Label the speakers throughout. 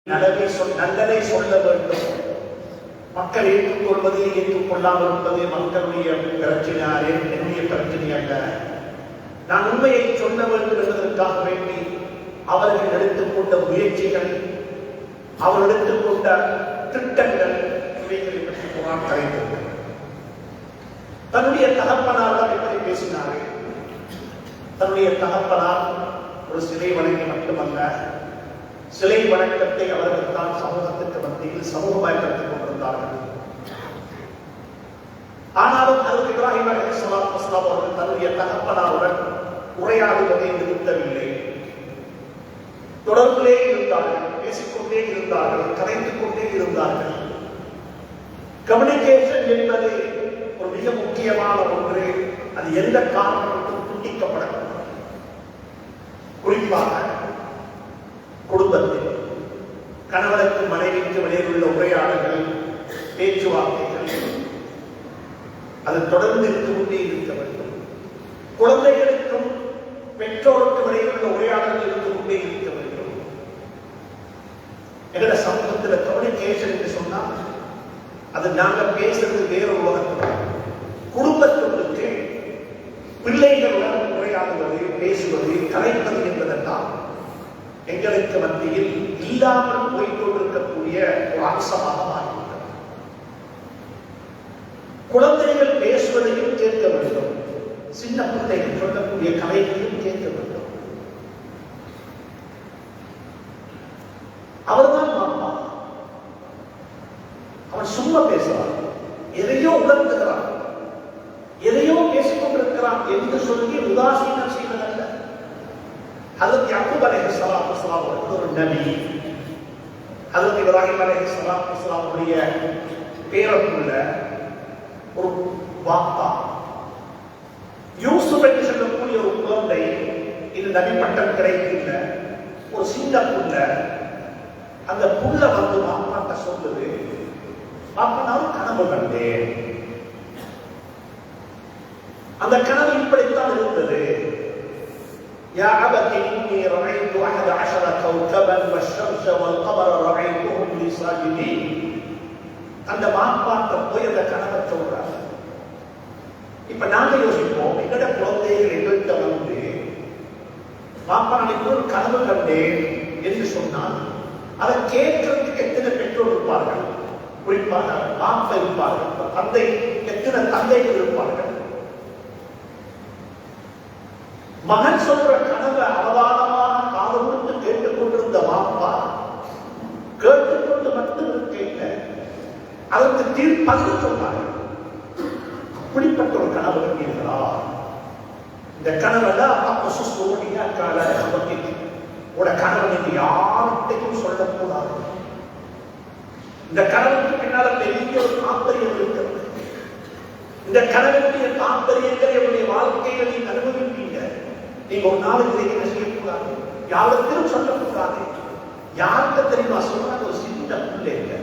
Speaker 1: நல்லதை சொல்ல வேண்டும். மக்கள் ஏற்றுக்கொள்வது ஏற்றுக்கொள்ளாமல் இருப்பது மக்களுடைய பிரச்சனை, என்னுடைய பிரச்சனை அல்ல. நான் உண்மையை சொல்ல வேண்டும் என்பதற்காக வேண்டி அவர்கள் எடுத்துக்கொண்ட முயற்சிகள், அவர்கள் எடுத்துக்கொண்ட திட்டங்கள், இவைகளை பற்றி குர்ஆன் கரைத்திருக்கிறது. தன்னுடைய தகப்பனாரிடம் எப்படி பேசினார்கள்? தன்னுடைய தகப்பனார் ஒரு சிலை வணங்கி மட்டுமல்ல, சிலை வணக்கத்தை அவர்கள் தான் சமூகத்திற்கு மத்தியில் சமூகமாய் கொண்டிருந்தார்கள். ஆனாலும் ஹஜ்ரத் இப்ராஹிம் அலைஹிஸ்ஸலாத்து வஸ்ஸலாம் அவர்கள் தன்னுடைய தகப்பனாருடன் உரையாடுவதை நிறுத்தவில்லை. தொடர்பிலே இருந்தார்கள், பேசிக்கொண்டே இருந்தார்கள், கதைத்துக் கொண்டே இருந்தார்கள். கம்யூனிகேஷன் என்பது ஒரு மிக முக்கியமான ஒன்று. அது எந்த காரணத்துக்கும் துண்டிக்கப்படக்கூடாது. குறிப்பாக குடும்பத்தில் கணவனுக்கு மனைவிக்கு இடையில் உள்ள உரையாடல்கள், பேச்சுவார்த்தைகள் அது தொடர்ந்து இருந்து கொண்டே இருக்க வேண்டும். குழந்தைகளுக்கும் பெற்றோருக்கும் இடையில் உள்ள உரையாடல்கள் இருந்து கொண்டே இருக்க வேண்டும். எங்களோட சமூகத்தில் கம்யூனிகேஷன் என்று சொன்னால் அது நாங்கள் பேசுறது வேறொரு உலகத்தில். குடும்பத்திற்கு பிள்ளைகளுடன் உரையாடுவது, பேசுவது, கலைப்பது என்பதெல்லாம் எங்களுக்கு மத்தியில் இல்லாமல் போய்கொண்டிருக்கக்கூடிய ஒரு அம்சமாக மாறிவிட்டது. குழந்தைகள் பேசுவதையும் கேட்க வேண்டும், சின்ன பிள்ளைகள் சொல்லக்கூடிய கலைகளையும் கேட்க வேண்டும். அவர்தான் மாமா. அவன் சும்மா பேசுவான், எதையோ உணர்த்துகிறான், எதையோ பேசிக்கொண்டிருக்கிறான் என்று சொல்லி உதாசீனம் செய்வதல்ல. ஹஜ்ரத் யாக்கூப் அலைஹிஸ்ஸலாத்து வஸ்ஸலாம் ஒரு நபி. ஹஜ்ரத் இப்ராஹிம் அலைஹிஸ்ஸலாத்து வஸ்ஸலாம் உடைய பேரப்புள்ள ஒரு பாப்பா, யூசுப் என்று சொல்லக்கூடிய ஒரு குழந்தை, இது நபி பட்டம் கிடைக்கல, ஒரு சின்ன புள்ள. அந்த புள்ள வந்து பாப்பாட்ட சொல்லுது, பாப்பா நான் கனவு கண்டேன். அந்த கனவு இப்படித்தான் இருந்தது. يا أبت إني رأيت 11 كوكبا والشمس والقمر رأيتهم لي ساجدين. அந்த மாப்பாட்ட போய் அந்த கனவை சொல்றாங்க. இப்ப நாங்க யோசிப்போம், எங்கட குழந்தைகள் எங்கள்கிட்ட வந்து மாப்பா நான் ஒரு கனவு கண்டேன் என்று சொன்னால் அதை கேட்கறதுக்கு எத்தனை பெற்றோர் இருப்பார்கள்? குறிப்பாக மாப்பா இருப்பார்கள், தந்தை, எத்தனை தந்தைகள் இருப்பார்கள்? மகன் சொல்ற கனவை அவதானமாக காது கொடுத்து கேட்டுக்கொண்டிருந்த மாப்பா கேட்டுக்கொண்டு மட்டும் கேட்க அதற்கு தீர்ப்பது சொன்னார்கள். அப்படிப்பட்ட ஒரு கனவு கண்டீர்களா? இந்த கனவுல உட கனவு நீங்க யார்கிட்டையும் சொல்லக்கூடாது. இந்த கனவுக்கு பின்னால பெரிய ஒரு தாற்பயம் இருக்கிறது. இந்த கனவுடைய தாற்பயங்களை உடைய வாழ்க்கையை நீங்க அனுபவிப்பீங்க. நீங்க ஒரு நாளுக்கு என்ன செய்யக்கூடாது, யாருக்கும் சொல்லக்கூடாது. யாருக்கு தெரியுமா சொல்றாங்க? ஒரு சின்ன பிள்ளை இல்லை,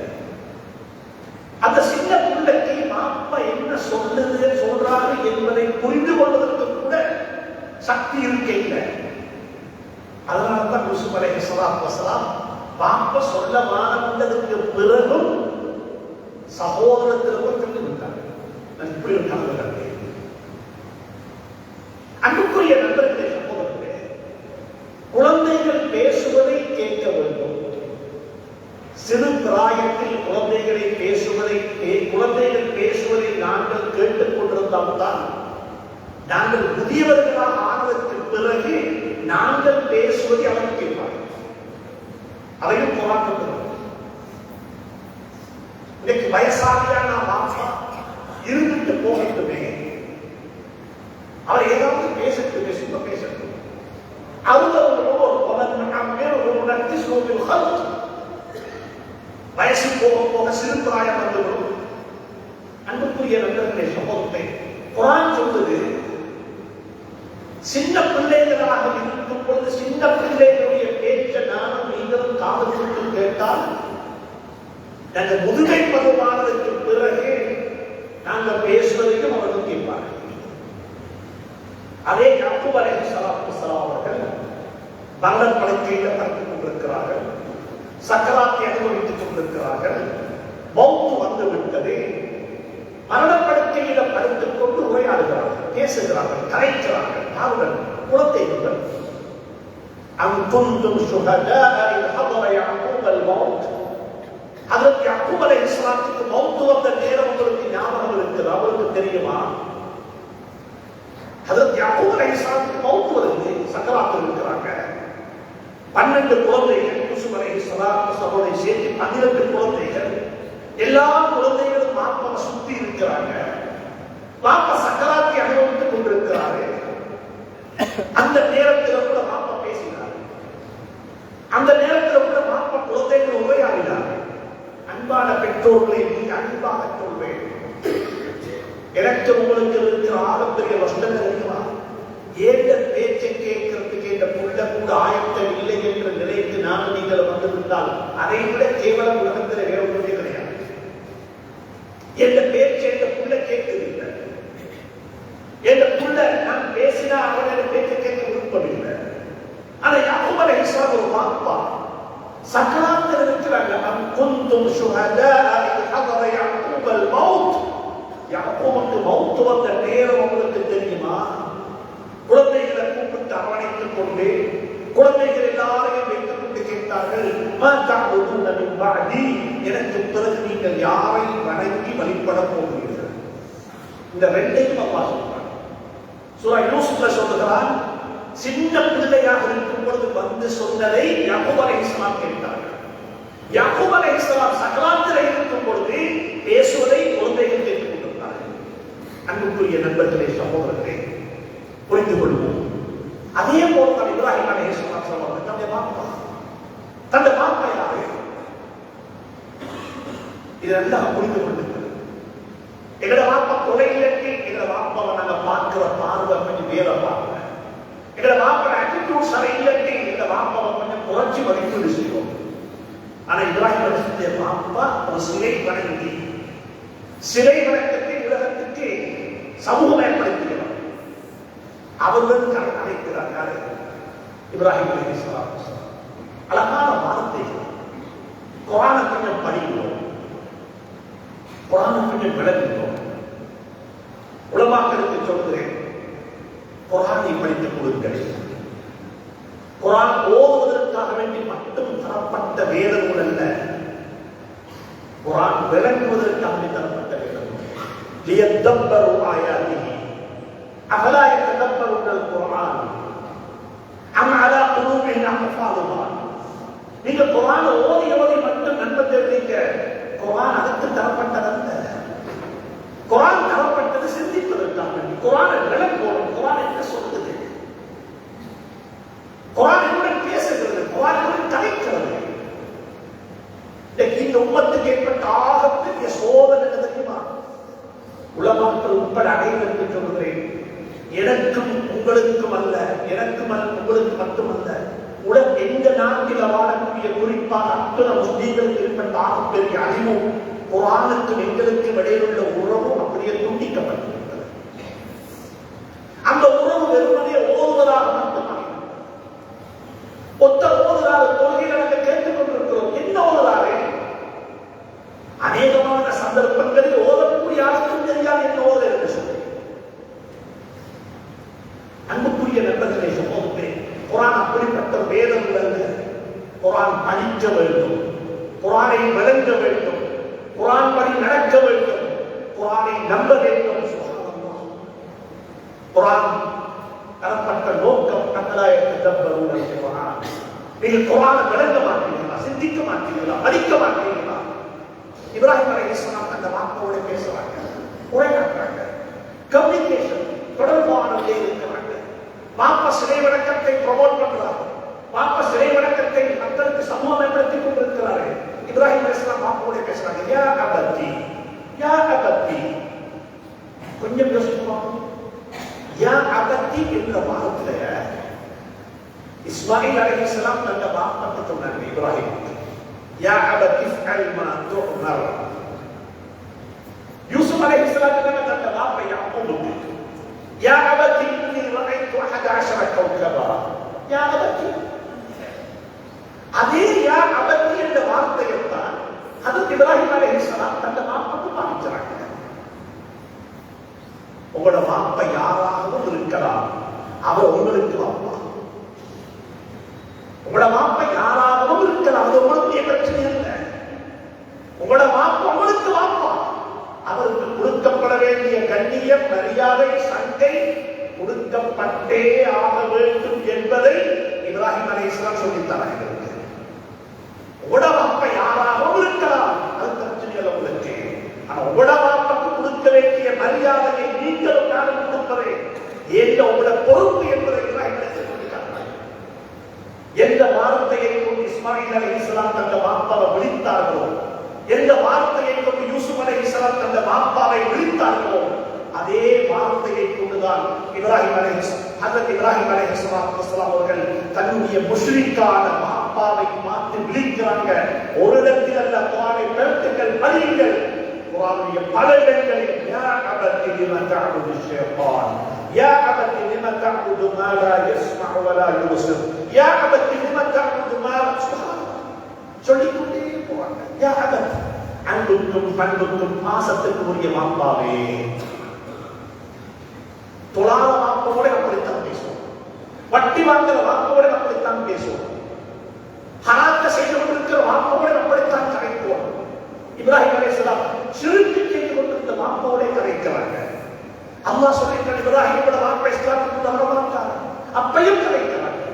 Speaker 1: அந்த சின்ன பிள்ளைக்கு மாப்பா என்ன சொல்லுது சொல்றாரு என்பதை புரிந்து கொள்வதற்கு கூட சக்தி இருக்க இல்லை. அதனால்தான் யூசுப் அலைஹிஸ்ஸலாத்து வஸ்ஸலாம் பாப்பா சொல்ல மானதுக்கு பிறகும் சகோதரத்திற்கு சொல்லி விட்டாங்க, நான் இப்படி ஒரு கனவு கண்டேன். அன்புக்குரிய நண்பர்களே, சகோதரர்களே, குழந்தைகள் பேசுவதை கேட்க வேண்டும். சிறு பிராயத்தில் குழந்தைகள் பேசுவதை நாங்கள் கேட்டுக் கொண்டிருந்தால்தான் நாங்கள் முதியவர்களாக ஆனதற்கு பிறகு நாங்கள் பேசுவதை அவர்கள் கேட்பார்கள். அதையும் போராட்டம். இன்னைக்கு வயசாகியான மாப்பா இருந்துட்டு போகட்டுமே, அவர் ஏதாவது பேசட்டு, சும்மா பேசட்டும். வயசு போக போக சிறு பிராயம் வந்துவிடும். அன்புக்குரிய நண்பர்களே, சமூகத்தை குர்ஆன் சொல்லுது, சின்ன பிள்ளைகளாக இருக்கும் பொழுது சின்ன பிள்ளைகளுடைய பேச்சை நானும் நீங்களும் காது கொடுத்து கேட்டால் நாங்கள் முதுமை பருவமானதற்கு பிறகு நாங்கள் பேசுவதையும் அவர்கள் கேட்பார்கள். அதே யாக்கூப் அலைஹிஸ்ஸலாத்து வஸ்ஸலாம் அவர்கள் பங்கன் படுக்கையில் படுத்துக் கொண்டிருக்கிறார்கள். சக்கராத்தை அனுபவித்துக் கொண்டிருக்கிறார்கள். மௌத்து வந்து விட்டது. மரணப்படுக்கையில படுத்துக் கொண்டு உரையாடுகிறார்கள், பேசுகிறார்கள், கரைக்கிறார்கள். யாருடன்? குழந்தைகளுடன். அன்தும் சுஹதாஅ இன் ஹதர யாக்கூப் அல் மௌத். ஹஜ்ரத் யாக்கூப் அலைஹிஸ்ஸலாத்துக்கு மௌத் வந்த நேரம் உங்களுக்கு ஞாபகம் இருக்குது? அவருக்கு தெரியுமா? ஹஜ்ரத் யாக்கூப் அலைஹிஸ்ஸலாத்துக்கு மௌத் வருது, சக்கராத்தில் இருக்கிறாங்க. 12 குழந்தைகள், யூசுப் அலைஹிஸ்ஸலாம் சகோதரி சேர்த்து 12 குழந்தைகள். எல்லா குழந்தைகளும் மாப்பாவை சுத்தி இருக்கிறாங்க. மாப்பா சக்கராத்தை அனுபவித்துக் கொண்டிருக்கிறாரு. அந்த நேரத்தில் கூட மாப்பா பேசினார். அந்த நேரத்தில் கூட மாப்பா குழந்தைகள் உரையாடினார். அன்பான பெற்றோர்களை நீ அன்பாக சொல்வேன். எனக்கு உங்களுக்கு இருக்கிற ஆகப்பெரிய வசனம் தெரியுமா? ஏந்த பேச்சை கேட்கறதுக்கு இந்த புள்ள கூட ஆயத்தம் இல்லை என்ற நிலைக்கு நான் நீங்கள் வந்துவிட்டால் அதை விட கேவலம் உலகத்தில் வேற ஒன்றே கிடையாது. எந்த பேச்சை இந்த புள்ள கேட்கவில்லை. எந்த புள்ள நான் பேசினா அவனோட பேச்சை கேட்க விருப்பமில்லை. ஆனா யாக்கூப் அலைஹிஸ்ஸலாம் ஒரு வாப்பா சக்கராத்தில் இருக்கிறாங்க. அம் குந்தும் சுஹதாஅ இன் ஹதர யாக்கூப் அல் மௌத். யாக்கூபுக்கு மௌத் வந்த நேரம் உங்களுக்கு தெரியுமா? குழந்தைகளை கூப்பிட்டு அரவணைத்துக் கொண்டு குழந்தைகள் எல்லாரையும் வைத்துக் கொண்டு கேட்டார்கள், மா தஅபுதுன மின் பஅதி, எனக்கு பிறகு நீங்கள் யாரை வணங்கி வழிபட போகிறீர்கள்? இந்த ரெண்டையும் அல்லாஹ் சொல்றான். சூரா யூசுப்ல சொல்கிறான், சின்ன பிள்ளையாக இருக்கும் பொழுது வந்து சொன்னதை யாக்கூப் அலைஹிஸ்ஸலாம் கேட்டார்கள். யாக்கூப் அலைஹிஸ்ஸலாம் சக்கராத்தில் இருக்கும் பொழுது பேசுவதை குழந்தைகள் கேட்டுக் கொண்டிருந்தார்கள். அன்புக்குரிய நண்பர்களே, சகோதரர்களே, புரிந்து கொள்வோம். அதே போல் இப்ராஹிம் அலைஹிஸ்ஸலாம் சொல்வாங்க, தன்னுடைய பாப்பா யாரு? இதெல்லாம் புரிந்து கொண்டிருக்கிறது. எங்களோட பாப்பா கொலை இலக்கி, எங்களோட பாப்பாவை நாங்க பார்க்கிற பார்வை கொஞ்சம் வேற பார்க்கல. எங்களோட பாப்பா ஆட்டிடியூட் சரி இலக்கி, எங்களோட பாப்பாவை கொஞ்சம் குறைச்சி மதிப்பீடு செய்வோம். ஆனா இப்ராஹிம் அலைஹிஸ்ஸலாம் பாப்பா ஒரு சிலை வணங்கி, சிலை வணக்கத்தை உலகத்துக்கு சமூகம் ஏற்படுத்துகிறார். அவர்களுக்கு அழைக்கிறார் இப்ராஹிம் அலைஹிஸ்ஸலாம். அழகான வார்த்தைகள். குர்ஆனை கொஞ்சம் படிக்கிறோம், குர்ஆனை கொஞ்சம் விளங்குகிறோம். உலமாக்களுக்கு சொல்கிறேன், குர்ஆனை படித்துக் கொடுங்கள். குர்ஆன் ஓதுவதற்காக வேண்டி மட்டும் தரப்பட்ட வேத நூல் அல்ல, குர்ஆன் விளங்குவதற்காக தரப்பட்ட வேத நூல். லியதப்பரு ஆயாத்திஹி அஃபலா யததப்பருன அல் குர்ஆன் அம் அலா குலூபின் அக்ஃபாலுஹா. நீங்க குர்ஆனை ஓதி மட்டும் நன்மை தெரிவிக்க, குர்ஆன் அதுக்கு தரப்பட்டதல்ல. குர்ஆன் தரப்பட்டது சிந்திப்பதற்காக. குர்ஆனை விளங்குவோம். குர்ஆன் என்ன சொல்லுது? குர்ஆன் என்ன பேசுகிறது? குர்ஆன் என்ன கலைக்கிறது? இந்த உம்மத்துக்கு ஏற்பட்ட ஆகப்பெரிய சோதனை தெரியுமா? உலமாக்கள் உட்பட அனைவருக்கு சொல்கிறேன், எனக்கும் உங்களுக்கும் அல்ல, எனக்கும் உங்களுக்கு மட்டுமல்ல, உலக எந்த நாட்டில் வாழக்கூடிய குறிப்பாக அத்தனை முஸ்லீம்களுக்கு ஏற்பட்ட ஆகப்பெரிய அறிவும் குர்ஆனுக்கும் எங்களுக்கும் இடையிலுள்ள உறவும் அப்படியே துண்டிக்கப்பட்டிருக்கிறது. அந்த உறவு வெறுமனே ஓதுவதாக மட்டுமல்ல, ஒத்த ஓதுவதாக தொழுகையில் நாங்கள் கேட்டுக் கொண்டிருக்கிறோம். என்ன ஓதுவாரே? அநேகமான சந்தர்ப்பங்களில் ஓதக்கூடிய யாருக்கும் தெரியாது என்ன ஓத என்று சொல்லி. அன்புக்குரிய நண்பர்களே, சகோதரர்களே, குர்ஆன் அப்படிப்பட்ட வேதம் அல்ல. குர்ஆன் படிக்க வேண்டும், குர்ஆனை விளங்க வேண்டும், குர்ஆன் படி நடக்க வேண்டும், குர்ஆனை நம்ப வேண்டும். சுப்ஹானல்லாஹ். குர்ஆன் தரப்பட்ட நோக்கம் தக்கலாயத்தப்பருன குர்ஆன். நீங்கள் குர்ஆனை விளங்க மாட்டீங்களா? சிந்திக்க மாட்டீங்களா? படிக்க மாட்டீங்களா? இப்ராஹிம் அலைஹிஸ்ஸலாம் அந்த வாப்போட பேசுறாங்க, உரையாடுறாங்க, கம்யூனிகேஷன் தொடர்பானதே இருக்கிறாங்க. வாப்பா சிலை வணக்கத்தை ப்ரமோட் பண்றாங்க. வாப்பா சிலை வணக்கத்தை மக்களுக்கு சமூகப்படுத்திக் கொண்டிருக்கிறாரு. இப்ராஹிம் அலைஹிஸ்ஸலாம் வாப்போட பேசுறாங்க, யா அபத்தி, யா அபத்தி. கொஞ்சம் யோசிப்போம். யா அபத்தி என்ற வார்த்தைய இஸ்மாயில் அலைஹிஸ்ஸலாம் தன்னுடைய வாப்பாட்ட சொன்னாங்க இப்ராஹிம். யா அபத்தி ஃஅல் மா துஅமர். யூசுப் அலைஹிஸ்ஸலாம் தன்னுடைய வாப்பா யாக்கூபுக்கு, யா அபத்தி இன்னி ரஅய்து 11 கௌகபா. யா அபத்தி. அதே யா அபத்தி என்ற ஹஜ்ரத் இப்ராஹிம் அலைஹிஸ்ஸலாம் தந்த வாப்பை பாவிச்சாங்க. உங்களோட வாப்பை யாராகவும் இருக்கலாம், அவர் உங்களுக்கு வாப்பா. உங்களோட வாப்பை யாராகவும் இருக்கலாம், அது உங்களுக்கு பிரச்சனை இல்லை. உங்களோட வாப்பா உங்களுக்கு வாப்பா, அவருக்கு கொடுக்கப்பட வேண்டிய கண்ணியம், மரியாதை, சங்கை கொடுக்கப்பட்டே ஆக வேண்டும் என்பதை இப்ராஹிம் அலைஹிஸ்ஸலாம் சொல்லித்தராங்க. உங்களோட வாப்பா யாராகவும் இருக்கலாம், அது பிரச்சனைகள் உங்களுக்கு. ஆனா உங்களோட வாப்பாக்கு கொடுக்க வேண்டிய மரியாதையை நீங்களும் நானும் கொடுப்பதே எந்த உங்களோட பொறுப்பு என்பதை இப்ராஹிம் சொல்லியிருக்காங்க. எந்த வார்த்தையை கொண்டு இஸ்மாயில் அலைஹிஸ்ஸலாம் தந்த வாப்பாவை விழித்தார்களோ, எந்த வார்த்தையை கொண்டு யூசுப் அலைஹிஸ்ஸலாம் தந்த வாப்பாவை விழித்தார்களோ, அதே வார்த்தையை கொண்டுதான் இப்ராஹிம் அலைஹிஸ்ஸலாம் அவர்கள் தன்னுடைய முஷ்ரிக்கான வாப்பாவை மாற்றி விழிக்கிறாங்க. ஒரு இடத்தில் அல்ல, குர்ஆனை பெருத்துங்கள், படியுங்கள். குர்ஆனுடைய பல இடங்களில் யா அபத்தி லிம தஅபுது ஷைத்தான், யா அபத்தி லிம தஅபுது மா லா யஸ்மஉ வ லா யுப்சிர், யா அபத்தி லிம தஅபுது மா சொல்லிக்கொண்டே போவாங்க. யா அபத்தி, அன்புக்கும் பண்புக்கும் பாசத்துக்குரிய வாப்பாவே. தொழாத வாப்போட அப்படித்தான் பேசுவோம், வட்டி வாங்குற வாப்போட அப்படித்தான் பேசுவோம், ஹராத்த செய்து கொண்டிருக்கிற வாப்போட அப்படித்தான் கரைப்போம். இப்ராஹிம் அலைஹிஸ்ஸலாம் ஷிர்க் செய்து கொண்டிருந்த வாப்போட கரைக்கிறாங்க. அல்லாஹ் சொல்லிட்டான், இப்ராஹிமோட வாப்பா இஸ்லாத்துக்கு வரமாட்டாங்க. அப்பையும் கரைக்கிறாங்க,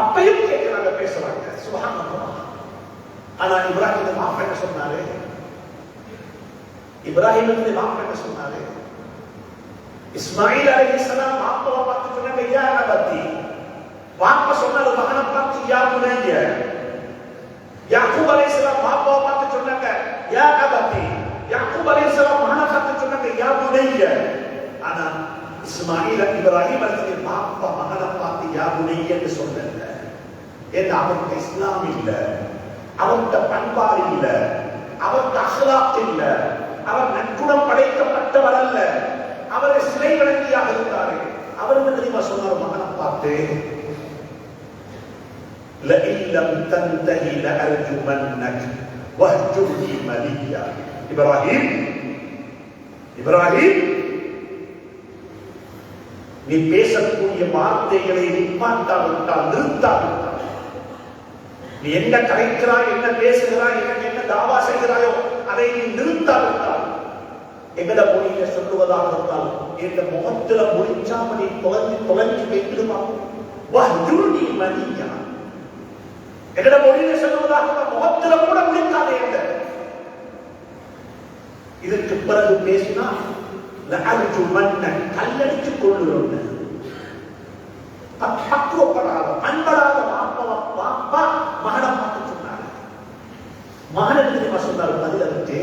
Speaker 1: அப்பையும் கேட்கிறாங்க, பேசுறாங்க. சுப்ஹானல்லாஹ். ஆனா இப்ராஹிம் வாப்பா என்ன சொன்னாரு? இப்ராஹிம் வாப்பா என்ன சொன்னாரு? இஸ்மாயில் அலைஹிஸ்ஸலாம் வாப்பாவை பார்த்து சொன்னாங்க, யா அபத்தி. வாப்பா சொன்னாரு மகனை பார்த்து யா புனைய. யாக்கூப் அலைஹிஸ்ஸலாம் வாப்பாவை பார்த்து சொன்னாங்க, யா அபத்தி. யாக்கூப் அலைஹிஸ்ஸலாம் மகனை பார்த்து சொன்னாங்க, யா புனைய. ஆனா இஸ்மாயில் இப்ராஹிம் அலைஹிஸ்ஸலாம் வாப்பா மகனை பார்த்து யா புனையன்னு சொன்னாங்க. ஏன்னா அவருக்கு இஸ்லாம் இல்ல, அவர்கிட்ட பண்பாடு இல்ல, அவர்கிட்ட அஹ்லாக் இல்ல, அவர் நற்குணம் படைக்கப்பட்டவர் அல்ல, அவரை சிலை வழங்கியாக இருந்தாரு. அவர் என்ன தெரியுமா சொன்னார் மகனை பார்த்து? லஇல்லம் தன்தஹி லஅர்ஜுமன்னக் வஹ்ஜுர்னி மலியா. இப்ராஹிம், இப்ராஹிம், நீ பேசக்கூடிய வார்த்தைகளை நிப்பாட்டாவிட்டால், நிறுத்தாவிட்டால், நீ என்ன கலைக்கிறாய், என்ன பேசுகிறாய், என்ன தாவா செய்கிறாயோ அதை நீ நிறுத்தாவிட்டால், எங்கட மொழியில சொல்லுவதாக இருந்தால் இந்த முகத்துல முடிச்சாம நீ தொலைஞ்சு வைத்திருமா? வஹ்ஜுர்னி மலியா. எங்கட மொழியில சொல்லுவதாக முகத்துல கூட முடிக்காதே. இதற்கு பிறகு பேசினா லஅர்ஜுமன்னக், கல்லடிச்சு கொள்ளுறோம். பக்குவப்படாத பண்படாத வாப்பா மகனை பார்த்து சொன்னாரு. மகனை தெரியுமா சொன்னாரு பதில்? அதுக்கு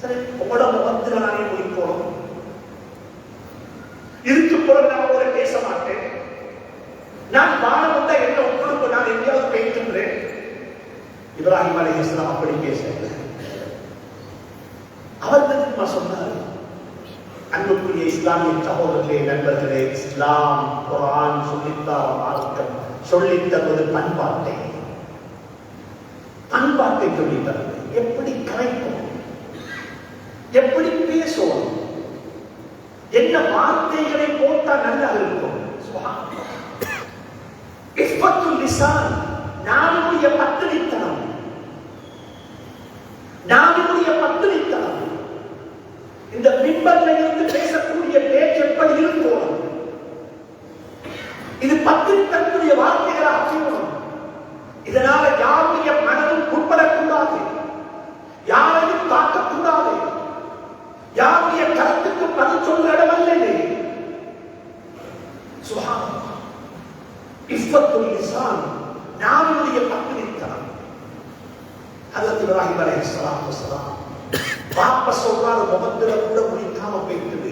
Speaker 1: சரி, உங்களோட முகத்துல நானே முடிக்கணும், இதுக்கு பிறகு நான் அவரை பேச மாட்டேன், நான் வாழ வந்தா என்ன உங்களுக்கு நான் எங்கேயாவது பேசுகிறேன். இப்ராஹிம் அலைஹிஸ்ஸலாம் அப்படி பேசல. அவர் தெரியுமா சொன்னார்? அன்புக்குரிய இஸ்லாமிய சகோதரர்களே, நண்பர்களே, இஸ்லாம் குர்ஆன் சொல்லித்தார மார்க்கம் சொல்லித்தருவது பண்பாட்டை சொல்லித்தருவது. எப்படி கரைப்போம், எப்படி பேசுவோம், என்ன வார்த்தைகளை போட்டா நல்லா இருக்கும். இஃபத்துல் லிசான், நாவினுடைய பத்தினித்தனம், நாவினுடைய பத்தினித்தனம். இந்த மிம்பர்ல இருந்து பேசக்கூடிய பேச்சு எப்படி இருக்கும்? இது பத்தினித்தனத்துடைய வார்த்தைகளாக செய்யணும். இதனால யாருடைய மனதும் உட்படக்கூடாது, யாரையும் தாக்கக்கூடாது, யாருடைய கருத்துக்கு பதில் சொல்ற இடமல்ல இது. சுப்ஹானல்லாஹ். இஃபத்துல் லிசான், நாவினுடைய பத்தினித்தனம். ஹஜ்ரத் இப்ராஹிம் அலைஹிஸ்ஸலாத்து வஸலாம் பாப்பா சொல்றாரு, முகத்துல கூட முடிக்காம போயிட்டு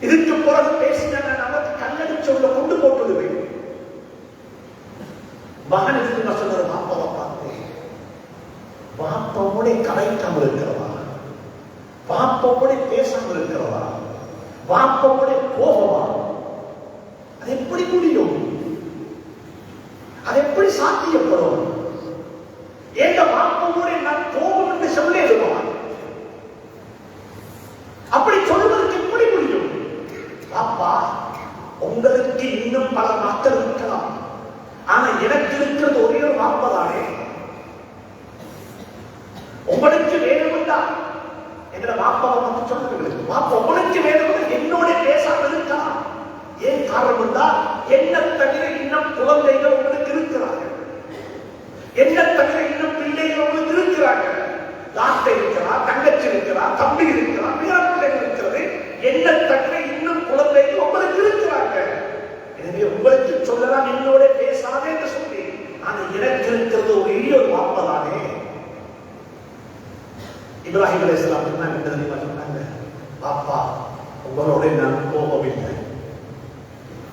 Speaker 1: இதுக்கு பிறகு பேசினா நமக்கு கல்லடிச்சு உள்ள கொண்டு போட்டுடுவேன். மகன் எதுக்கு சொன்னாரு? பாப்பாவை பார்த்து, பாப்பாவோட கலைக்காம இருக்கிறவா, பாப்பாவோட பேசாம இருக்கிறவா, பாப்பாவோட போகவா, அது எப்படி முடியும்? அது எப்படி சாத்தியப்படும்? வாப்போட நான் கோபம் என்று சொல்லிடுவான். அப்படி சொல்வதற்கு எப்படி முடியும்? பாப்பா, உங்களுக்கு இன்னும் பல மக்கள் இருக்கலாம், ஆனா எனக்கு இருக்கிறது ஒரே ஒரு வாப்பதானே. உங்களுக்கு வேணும்டா எங்களை வாப்பாவை மட்டும் சொல்லுங்க. வாப்பா உங்களுக்கு வேணும், என்னோட பேசாம இருக்கலாம். ஏன் காரணம் தான், என்ன தவிர இன்னும் குழந்தைகள் உங்களுக்கு இருக்கிறார்கள், என்ன தவிர இன்னும் பிள்ளைகள் உங்களுக்கு இருக்கிறார்கள். தாத்தா இருக்கிறா, தங்கச்சி இருக்கிறா, தம்பி இருக்கிறா, பிற பிள்ளைகள் இருக்கிறது. என்ன தவிர இன்னும் குழந்தைகள் உங்களுக்கு இருக்கிறார்கள். எனவே உங்களுக்கு சொல்லலாம் என்னோட பேசாதே என்று சொல்லி, ஆனா எனக்கு இருக்கிறது ஒரே ஒரு வாப்பதானே. இப்ராஹிம் அலைஹிஸ்ஸலாம் சொன்னாங்க, பாப்பா உங்களோட நான் கோபம் இல்லை.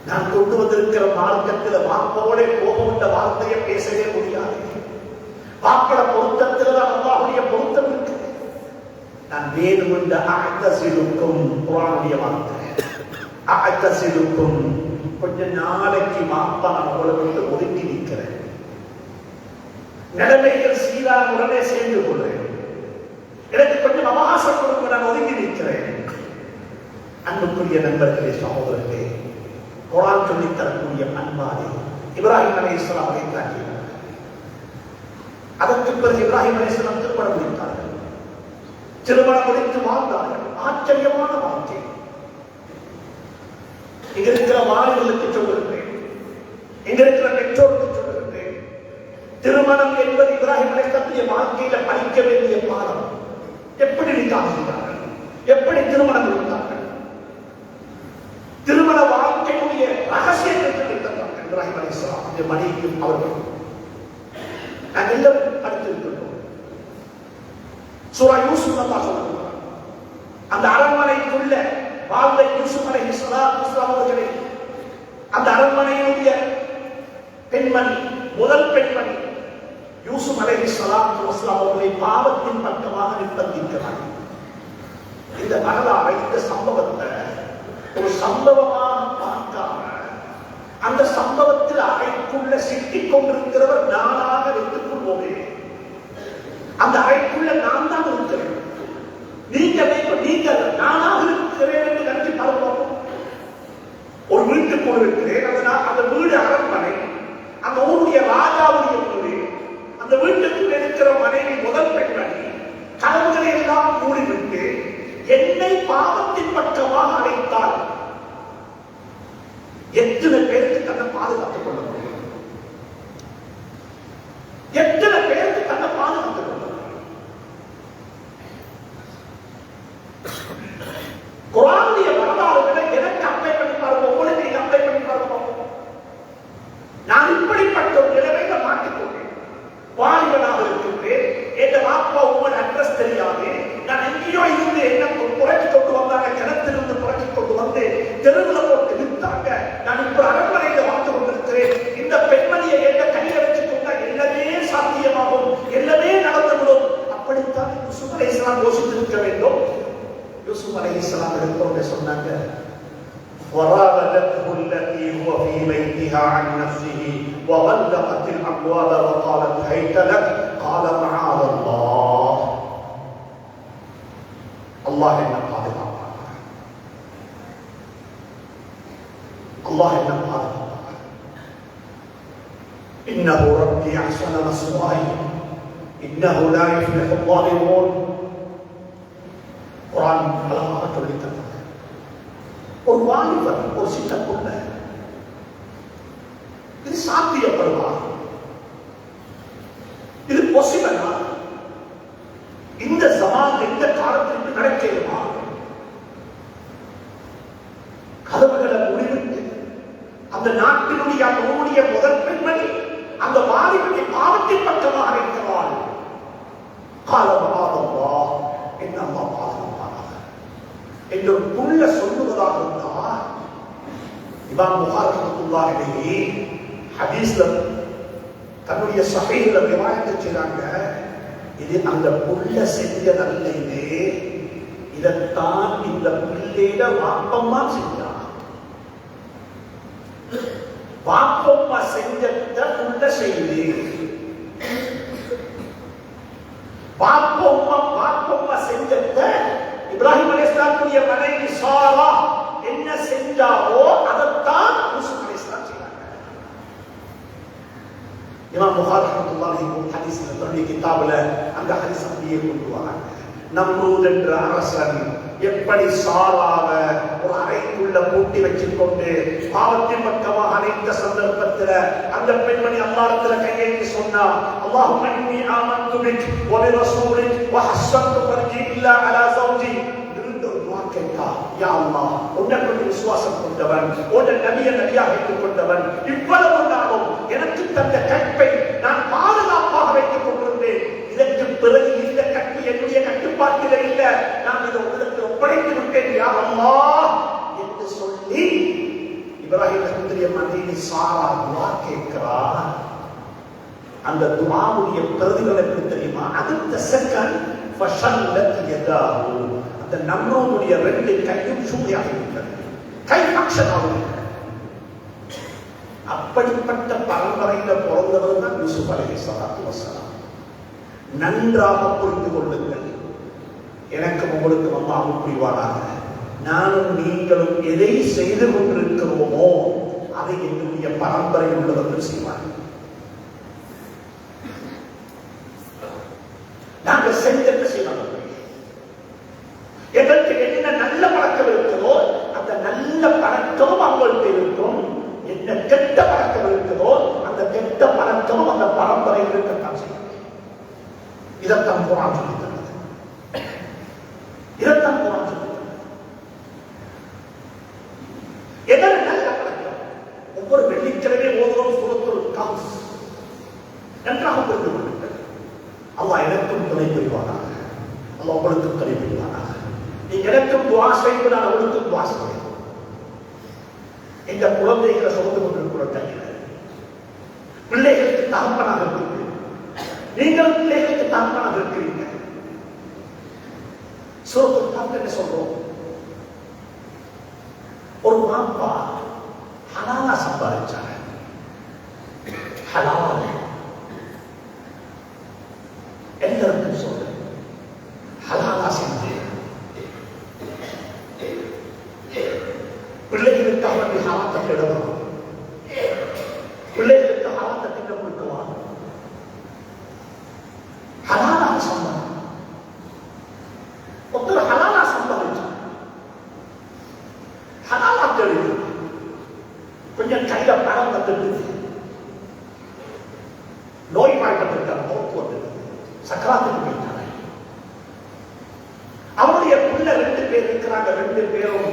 Speaker 1: நான் கொண்டு வந்திருக்கிற மார்க்கத்தில் வாப்போட கோபம் என்ற வார்த்தையை பேசவே முடியாது. வாப்பட பொருத்தத்தில் தான் அல்லாஹ்வுடைய பொருத்தம் இருக்கு. நான் வேணும் என்ற அஅ்தஸிலுக்கும் குர்ஆனுடைய வார்த்தை. அஅ்தஸிலுக்கும் கொஞ்ச நாளைக்கு வாப்பா நான் உங்களை விட்டு ஒதுக்கி நிற்கிறேன். நிலைமைகள் சீரான உடனே சேர்ந்து கொள்றேன். எனக்கு கொஞ்சம் அவகாசம் கொடுக்க, நான் ஒதுங்கி நிற்கிறேன். அன்புக்குரிய நண்பர்களே, சகோதரர்களே, குர்ஆன் சொல்லித் தரக்கூடிய அன்பானே இப்ராஹிம் அலைஹிஸ்ஸலாம் அழைத்தார்கள். அதற்கு பிறகு இப்ராஹிம் அலைஹிஸ்ஸலாம் திருமணம் முடித்தார்கள். திருமணம் முடித்து வாழ்ந்தார்கள். ஆச்சரியமான வாழ்க்கை. இங்க இருக்கிற மாணவர்களுக்கு சொல்லுகிறேன், இங்க இருக்கிற பெற்றோருக்கு சொல்லுகிறேன், திருமணம் என்பது இப்ராஹிம் அலைஹிஸ்ஸலாமுடைய வாழ்க்கையில படிக்க வேண்டிய பாடம். எப்படி நிக்காஹ் செய்தார்கள், எப்படி திருமணம் முடித்தார்கள், திருமண வாழ்க்கையுடைய ரகசியத்தை சொல்லித்தந்தார்கள் இப்ராஹிம் அலைஹிஸ்ஸலாம் அந்த மனைவியும் அவர்களும். நாங்கள் எல்லாரும் படித்திருக்கிறோம். சூரா யூசுப் அல்லாஹ் சொல்லுகிறார், அந்த அரண்மனைக்குள்ள வாழ்ந்த யூசுப் அலைஹிஸ்ஸலாம் அவர்களை, அந்த அரண்மனையினுடைய பெண்மணி, முதல் பெண்மணி யூசுப் அலைஹிஸ்ஸலாம் அவர்களை பாவத்தின் பக்கமாக நிர்பந்திக்கிறார். இந்த வரலாறை, இந்த சம்பவத்தை ஒரு சம்பவமாக பார்க்காம, அந்த சம்பவத்தில் அறைக்குள்ள சிக்கிக் கொண்டிருக்கிறவர் நானாக வைத்துக் கொள்வோமே. அந்த அறைக்குள்ள நான் தான் இருக்கிறேன், நீங்கள் நானாக இருக்கிறேன் என்று நினைச்சு பார்ப்போம். ஒரு வீட்டுக்குள் இருக்கிறேன், அந்த வீடு அரண்மனை, அந்த ஊருடைய ராஜாவுடைய வீடு. அந்த வீட்டுக்குள் இருக்கிற மனைவி முதல் பெண்மணி கதவுகளை எல்லாம் மூடிவிட்டு என்னை பாவத்தின் பக்கமாக அழைத்தால் எத்தனை பேருக்கு தன்னை பாதுகாத்துக் கொள்ள முடியும்? எத்தனை பேருக்கு தன்னை பாதுகாத்துக் கொள்ள முடியும்? குர்ஆனுடைய வரலாறுகளை எனக்கு அப்ளை பண்ணி பாருங்க, உங்களுக்கு நீங்க அப்ளை பண்ணி பாருங்க. நான் இப்படிப்பட்ட ஒரு நிலைமையில மாட்டிக்கொண்டேன். வாலிபனாக இருக்கின்றேன், என் அப்பா உங்கள் அட்ரஸ் தெரியாது. நான் எங்கேயோ இருந்து என்ன புரட்சி கொண்டு வந்தாங்க, கிணத்திலிருந்து புரட்சி கொண்டு வந்து தெருவில் போட்டு வித்தாங்க. நான் இப்ப அரண்மனையில வாழ்ந்து கொண்டிருக்கிறேன். இந்த பெண்மணியை என்ன கையில் வச்சு கொண்டா எல்லாமே சாத்தியமாகும், எல்லாமே நடந்துவிடும். அப்படித்தான் யூசுப் அலைஹிஸ்ஸலாம் யோசித்திருக்க வேண்டும். யூசுப் அலைஹிஸ்ஸலாம் எடுத்தோட சொன்னாங்க, وراودته التي هو في بيتها عن نفسه وغلقت الابواب وقالت هيت لك قال معاذ الله. الله என்ன பாதுகாப்பார், الله என்ன பாதுகாப்பார். انه ربي احسن مثواي انه لا يفلح الظالمون. குர்ஆன் அழகாக சொல்லித் தந்தார். ஒரு வாலிபர், ஒரு சின்ன பொண்ணு, இது சாத்தியப்படுமா? இது பாசிபிளா? இந்த ஜமான், இந்த காலத்திற்கு நடக்கிறமா? கதவுகளை மூடிவிட்டு அந்த நாட்டினுடைய அந்த ஊழிய முதல் பெண்மணி அந்த வாலிபனை பாவத்தின் பக்கமாக இருக்கிறாள். காலமாக என்ன பாதுகாப்பாக என்று புள்ள சொல்லுவதாக இருந்தால், இமாம் புகாரி ரஹ்மத்துல்லாஹி அலைஹி ஹதீஸ்ல தன்னுடைய ஸஹீஹ்ல ரிவாயத் செய்றாங்க, இது அந்த புள்ள செஞ்சதல்ல, இதைத்தான் இந்த பிள்ளையில வாப்பம்மா செஞ்சா. வாப்பம்மா செஞ்சத புள்ள செய்து சப்ஜெக்ட இப்ராஹிம் அலைஹிஸ்ஸலாத்துடைய மனைவி சாரா என்ன செஞ்சாவோ அதைத்தான் யூசுப் அலைஹிஸ்ஸலாம் செய்றாங்க. இமாம் புகாரி ரஹ்மத்துல்லாஹி அலைஹி ஹதீஸ்ல தன்னுடைய கிதாபுல அந்த ஹதீஸ் அப்படியே கொண்டு வராங்க. நம்ரூத் என்ற அரசன் எப்படி சாராவ ஒரு அறைக்குள்ள பூட்டி வச்சுக்கொண்டு பாவத்தின் பக்கமாக அனைத்த சந்தர்ப்பத்தில் அந்த பெண்மணி அல்லாஹ்விடத்துல கையேந்தி சொன்னா, அல்லாஹும்ம இன்னி ஆமன்து பிக் வ பிரசூலிக் வ ஹஸ்ஸன்து ஃபர்ஜி இல்லா அலா ஸௌஜி. கேட்டா, யா அல்லாஹ், உன்னை கொண்டு விசுவாசம் கொண்டவன், உன்னை நபியை நபியாக வைத்துக் கொண்டவன், இவ்வளவு நாளும் எனக்கு தந்த கற்பை நான் பாதுகாப்பாக வைத்துக் கொண்டிருந்தேன். இதற்கு பிறகு இந்த கற்பு என்னுடைய கட்டுப்பாட்டில் இல்ல, நான் இதை உங்களுக்கு ஒப்படைத்து விட்டேன் யா அல்லாஹ் என்று சொல்லி இப்ராஹிம் அலைஹிஸ்ஸலாமுடைய மனைவி சாரா துஆ கேட்கிறார். அந்த துஆவுடைய பிரதிபலன் எப்படி தெரியுமா? அடுத்த செகண்ட் ஃபஷல்லத் யதாஹு, அந்த நம்ரூதுடைய ரெண்டு கையும் சூறையாகிவிட்டது, கை ஃபங்க்ஷன் ஆகவில்லை. அப்படிப்பட்ட பரம்பரையில பிறந்தவர் தான் யூசுப் அலைஹிஸ்ஸலாத்து வஸ்ஸலாம். நன்றாக புரிந்து கொள்ளுங்கள், எனக்கு உங்களுக்கு அல்லாஹ் புரிவாராக. நானும் நீங்களும் எதை செய்து கொண்டிருக்கிறோமோ அதை என்னுடைய பரம்பரை உள்ளவர்கள் செய்வார்கள். நாங்கள் செஞ்சது செய்வார்கள். எதற்கு என்ன நல்ல பழக்கம் இருக்கிறதோ அந்த நல்ல பழக்கமும் அவங்கள்ட்ட இருக்கும், என்ன கெட்ட பழக்கம் இருக்கிறதோ அந்த கெட்ட பழக்கமும் அந்த பரம்பரையில் இருக்கத்தான் செய்யும். இதைத்தான் குர்ஆன் சொல்லித் தருகிறது. இதைத்தான் குர்ஆன் சொல்லித் தருகிறது. எதற்கு நல்ல பழக்கம்? ஒவ்வொரு வெள்ளிக்கிழமை ஓதுவோம் சூரத்துல் கஹ்ஃப். நன்றாக புரிந்து கொள்ளுங்கள். அல்லாஹ் எனக்கும் துணை புரிவானாக, அல்லாஹ் உங்களுக்கும் துணை புரிவானாக. நீங்க எனக்கும் துஆ செய்வது, நான் உங்களுக்கும் துஆ செய்வேன். எங்க குழந்தைகளை சுமந்து கொண்டிருக்கிற கையில் பிள்ளைகளுக்கு தகப்பனாக இருக்கிறீங்க, நீங்கள் பிள்ளைகளுக்கு தகப்பனாக இருக்கிறீங்க. சூரத்துல் கஹ்ஃப் என்ன சொல்றோம்? ஒரு மாப்பா ஹலாலா சம்பாதிச்சாங்க. ஹலால் எல்லாருக்கும் சொல்றேன், ஹலாலா செஞ்சு பிள்ளைகளுக்காக வேண்டிய ஹலாத்தை கெடுவோம், பிள்ளைகளுக்கு ஹலாத்தை திட்டம் கொடுக்குவாங்க. ஹலாலாக சம்பாதி ஒருத்தர் ஹலாலா சம்பாதிச்சு ஹலாலா கெடுது, கொஞ்சம் கையில பணம் வந்துட்டு நோய் வாய்ப்பட்டிருக்காங்க, மௌத்து வந்தது, சக்கராத்துக்கு போயிட்டாங்க. அவருடைய பிள்ளை 2 பேர் இருக்கிறாங்க. 2 பேரும்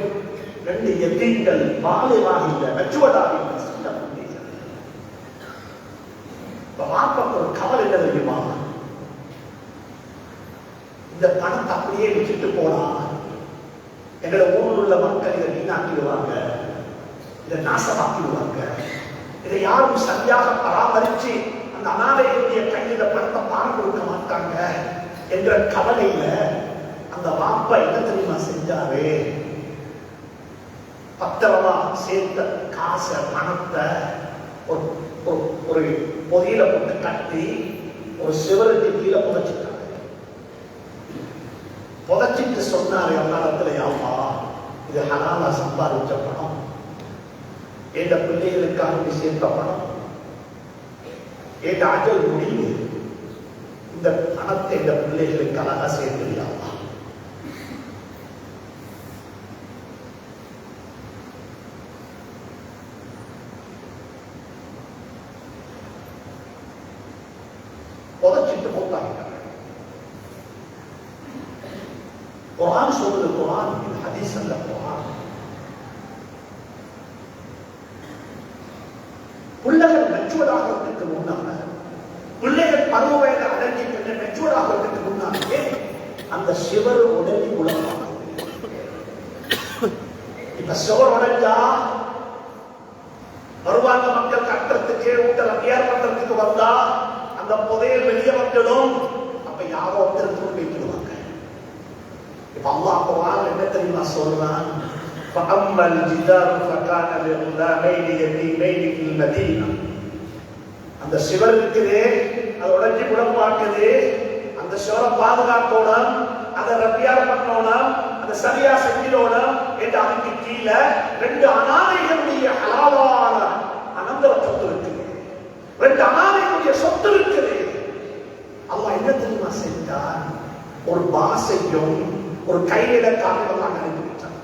Speaker 1: 2 எத்தீம்கள், பாலியமாக இல்லை, மெச்சுவதாக இல்லை, சின்ன பிள்ளைகள். வாப்பாக்கு ஒரு கவலை என்ன தெரியுமா? இந்த பணத்தை அப்படியே விட்டுட்டு போனா எங்களை ஊரில் உள்ள மக்கள் இதை வீணாக்கிடுவாங்க, இதை நாசமாக்கிடுவாங்க, இதை யாரும் சரியாக பராமரிச்சு அந்த அனாதைகளுடைய கையில பணத்தை பாரம் கொடுக்க மாட்டாங்க என்ற கவலையில அந்த வாப்பா என்ன தெரியுமா செஞ்சாரு? பத்திரமா சேர்த்த காசை பணத்தை ஒரு பொதியில போட்டு கட்டி ஒரு சிவருக்கு கீழே புதைச்சிட்டாங்க. புதைச்சிட்டு சொன்னாரு, அல்லாஹ்விடத்துல யா அல்லாஹ், இது ஹலாலா சம்பாதிச்ச பணம், எந்த பிள்ளைகளுக்காக சேர்த்த பணம், என் அஜல் முடிவு, இந்த பணத்தை இந்த பிள்ளைகளுக்கு அழகா சேர்த்து புதைச்சிட்டு போட்டாங்க. குர்ஆன் சொல்லுது, குர்ஆன் இது ஹதீஸ் அல்ல, குர்ஆன். பிள்ளைகள் மெச்சுவராகிறதுக்கு முன்னால, பிள்ளைகள் பருவ வயது அடங்கி மெச்சுவராகிறதுக்கு முன்னாலே அந்த சிவர் உடனே உலகம். இப்ப சிவர் உடைஞ்சா வருவாங்க மக்கள் கட்டுறதுக்கு, ஊட்டல் அபியார் பண்றதுக்கு வந்தா அந்த புதையல் வெளியே வந்துடும். அப்ப யாரோ ஒருத்தர் வைக்கிடுவாங்க. இப்ப அல்லாஹ் குர்ஆன் என்ன தெரியுமா சொல்றான்? فَأَمَّا الْجِدَارُ فَكَانَ لِغُلَامَيْنِ يَتِيمَيْنِ فِي الْمَدِينَةِ. அந்த சிவர் இருக்குதே, அது உடைஞ்சி குளம் பார்க்குது, அந்த சிவரை பாதுகாக்கோட அதை ரப்பியா பண்ணோம், அதை சரியா செஞ்சிடணும் என்று அதுக்கு கீழே 2 அனாதைகளுடைய ஹலாலான அனந்தர சொத்து இருக்குது, 2 அனாதைகளுடைய சொத்து இருக்குது. அல்லாஹ் என்ன தெரியுமா செஞ்சான்? ஒரு பாசையும் ஒரு கைவேலைக்காரர்கள் அனுப்பிவிட்டான்.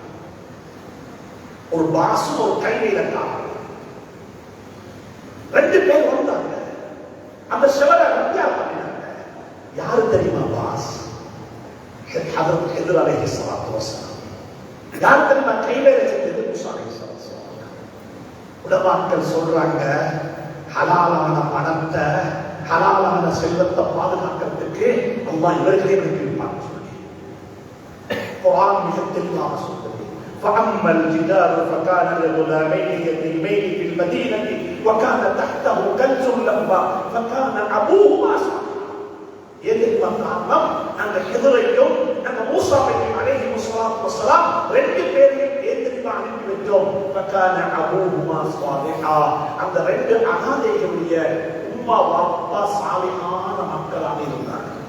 Speaker 1: ஒரு பாசும் ஒரு கைவேலைக்காரர் 2 பேர் வந்தாங்க. அந்த சிவரை ரப்பியா பண்ணினாங்க. யாரு தெரியுமா பாஸ்? ஹதரத் ஹிதர் அலைஹிஸ்ஸலாத்து வஸலாம். யாரு தெரியுமா கைவேலை செஞ்சது? மூசா அலைஹிஸ்ஸலாம். உலமாக்கள் சொல்றாங்க, ஹலாலான பணத்தை ஹலாலான செல்வத்தை பாதுகாக்கிறதுக்கு அல்லாஹ் இவர்களே அனுப்பியிருப்பாங்க சொல்லி குர்ஆன் மிக தெளிவாக சொல்லுது. فَأَمَّا الْجِدَارُ فَكَانَ لِغُلَامَيْنِ يَتِيمَيْنِ فِي الْمَدِينَةِ وَكَانَ تَحْتَهُ كَنْزٌ لَهُمَا فَكَانَ أَبُوهُمَا صَالِحًا. எதுக்கு காரணம்? அந்த ஹிதரையும் அந்த மூசாவையும் அலைஹிஸ்ஸலாத்து வஸலாம் 2 பேரையும் ஏத்திரிமா அனுப்பி வச்சோம். فَكَانَ أَبُوهُمَا صَالِحًا. அந்த 2 அனாதைகளுடைய உம்மா வாப்பா சாலிஹான மக்களாக இருந்தார்கள்.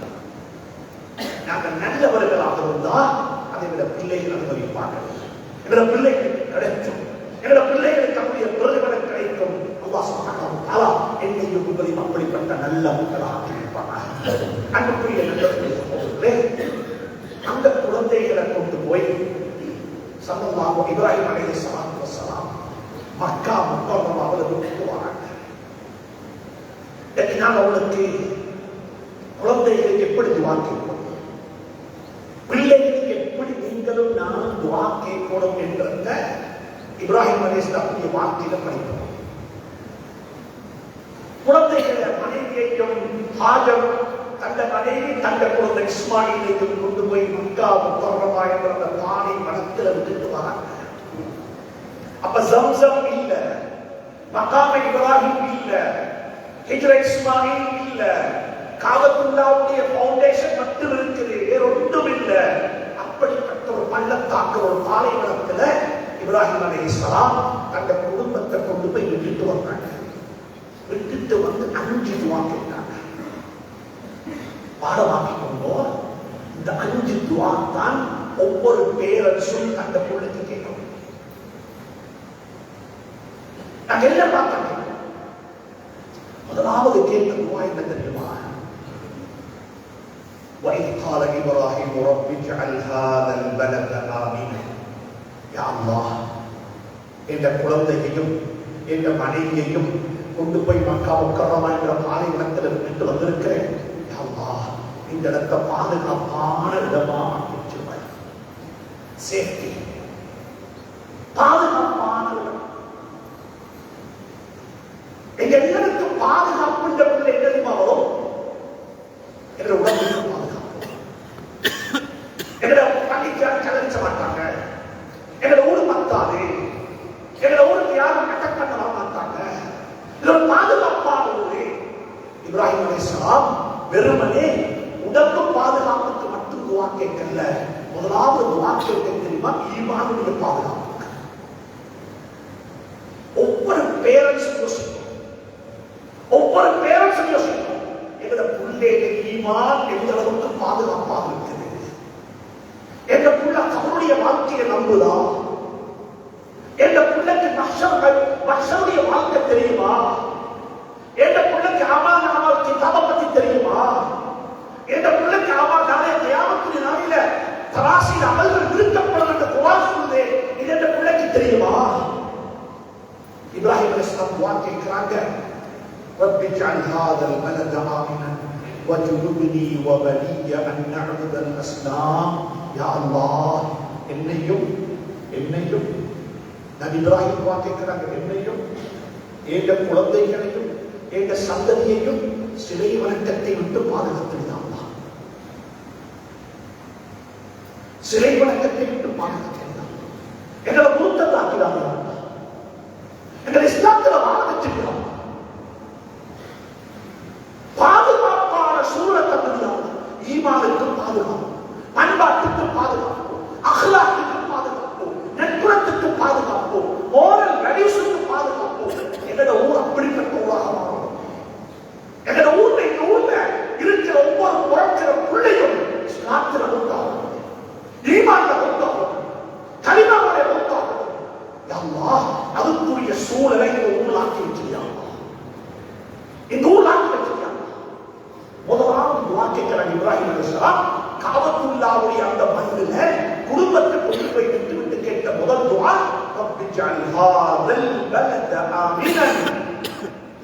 Speaker 1: நாங்கள் நல்லவர்களாக இருந்தால் அதை விட பிள்ளைகள் அனுபவிப்பார்கள். எங்களோட பிள்ளைகளுக்கு கிடைக்கும், எங்களோட பிள்ளைகளுக்கு அப்படியே பிரதிபலன் கிடைக்கும். அல்லாஹ் சுப்ஹானஹு வ தஆலா என்னையும் உங்களையும் அப்படிப்பட்ட நல்ல மக்களாக இருப்பார்கள். அன்புக்குரிய நல்லவர்களே, அந்த குழந்தைகளை கொண்டு போய் ஸல்லல்லாஹு இப்ராஹிம் அலைஹிஸ்ஸலாத்து வஸலாம் மக்கா முக்கர்ரமாவில் கொண்டு வராங்க. நான் அவளுக்கு குழந்தைகளுக்கு எப்படி துவா கேட்போம், பிள்ளைகளுக்கு எப்படி நீங்களும் நானும் துவா கேட்கணும் என்ற இப்ராஹிம் அலைஹிஸ்ஸலாமுடைய வார்த்தையில படிப்போம். குழந்தைகளை மனைவியையும் ஹாஜர் தந்த மனைவி தந்த குழந்தை இஸ்மாயிலையும் கொண்டு போய் மக்கா முக்கர்ரமா என்ற அந்த பானை மனத்தில் விட்டுட்டு வராங்க. அப்ப ஜம்சம் இல்ல, மகாம இப்ராஹிம் இல்ல, ஹிஜ்ர இஸ்மாயில் இல்ல, காபத்துல்லாவுடைய ஃபவுண்டேஷன் மட்டும் இருக்குது, வேற ஒன்றும் இல்ல. அப்படிப்பட்ட ஒரு பள்ளத்தாக்கு, ஒரு பாலைவனத்துல இப்ராஹிம் அலைஹிஸ்ஸலாம் தந்த குடும்பத்தை கொண்டு போய் விட்டுட்டு வந்தாங்க. விட்டுட்டு வந்து 5 துவா கேட்டாங்க. பாடமாக்கி கொண்டோம். இந்த 5 துவா தான் ஒவ்வொரு பேரரசும் அந்த பிள்ளைக்கு கேட்கணும். நாங்க என்ன பார்த்தோம்? முதலாவது கேட்ட துவா என்ன தெரியுமா? وَإِذْ قَالَ إِبْرَاهِيمُ رَبِّ اجْعَلْ هَذَا الْبَلَدَ آمِنًا. யா அல்லாஹ், என்ற குழந்தையையும் என்ற மனைவியையும் கொண்டு போய் மக்கா முக்கர்ரமா என்ற பாலைவனத்தில் விட்டு வந்திருக்கிறேன். யா அல்லாஹ், இந்த இடத்தை பாதுகாப்பான இடமா ஆக்கிடுவாய். சேஃப்டி, பாதுகாப்பான இடம். எங்க எல்லாருக்கும் பாதுகாப்புன்ற பிள்ளை என்ன தெரியுமா வரும்? என்ற உடம்புக்கு பாதுகாப்பு. எங்களை பள்ளிக்காக கலரிச்ச மாட்டாங்க, எங்களை ஊரு மத்தாது, எங்களை ஊருக்கு யாரும் அட்டாக் பண்ண மாட்டாங்க. இது ஒரு பாதுகாப்பான ஊரு. இப்ராஹிம் அலைஹிஸ்ஸலாம் வெறுமனே உடம்பு பாதுகாப்புக்கு மட்டும் துவா கேட்கல. முதலாவது துவா கேட்க தெரியுமா? ஈமானுடைய பாதுகாப்பு. ஒவ்வொரு பேரண்ட்ஸும் யோசிக்கும், ஒவ்வொரு பேரண்ட்ஸும் யோசிக்கும், எங்களோட பிள்ளைகள் ஈமான் எந்த அளவுக்கு பாதுகாப்பாக இருக்குது, எங்க புள்ள அவருடைய வாழ்க்கையை நம்புதா, எங்க பிள்ளைக்கு மஹ்ஷருடைய வாழ்க்கை தெரியுமா, எங்க பிள்ளைக்கு அமல் கிதாப பத்தி தெரியுமா, எங்க பிள்ளைக்கு நாளைய கியாமத்துடைய நாளில தராசில் அமல்கள் நிறுத்தப்படும் என்ற குர்ஆன் சொல்லுதே, இது எந்த பிள்ளைக்கு தெரியுமா? இப்ராஹிம் அலைஹிஸ்ஸலாம் துஆ கேட்கிறாங்க, رب اجعل هذا البلد آمنا وجنبني وبني أن نعبد الأصنام. يا الله, என்னையும் நபி இப்ராஹிம் துஆ கேட்கிறாங்க, என்னையும் எங்க குழந்தைகளையும் எங்க சந்ததியையும் சிலை வணக்கத்தை விட்டு பாதுகாத்துடுங்க அல்லாஹ். சிலை வணக்கத்தை விட்டு பாதுகாத்துடுங்க. எங்களை மூத்ததாக்கிறாங்க அல்லாஹ். எங்களை இஸ்லாத்துல வாழ வச்சுக்கிறோம். பாதுகாப்பான சூழலை தந்துடுங்க. ஈமானுக்கு பாதுகாப்பு, பண்பாட்டுக்கு பாதுகாப்பு, அஹ்லாக்குக்கு பாதுகாப்பு, நட்புறத்துக்கு பாதுகாப்பு, மோரல் வேல்யூஸ்க்கு பாதுகாப்பு. எங்களோட ஊர் அப்படிப்பட்ட ஊராக மாறும். எங்களோட ஊர்ல இருக்கிற ஒவ்வொரு பிறக்கிற பிள்ளையும் இஸ்லாத்துல உண்டாகும். இப்ராஹிம் அலைஹிஸ்ஸலாம் காபத்துல்லாவுடைய அந்த மண்ணில குடும்பத்தை கொண்டு போய் விட்டு கேட்ட முதல் துஆ ரப்பி ஜஅல் ஹாதல் பலத ஆமினன்.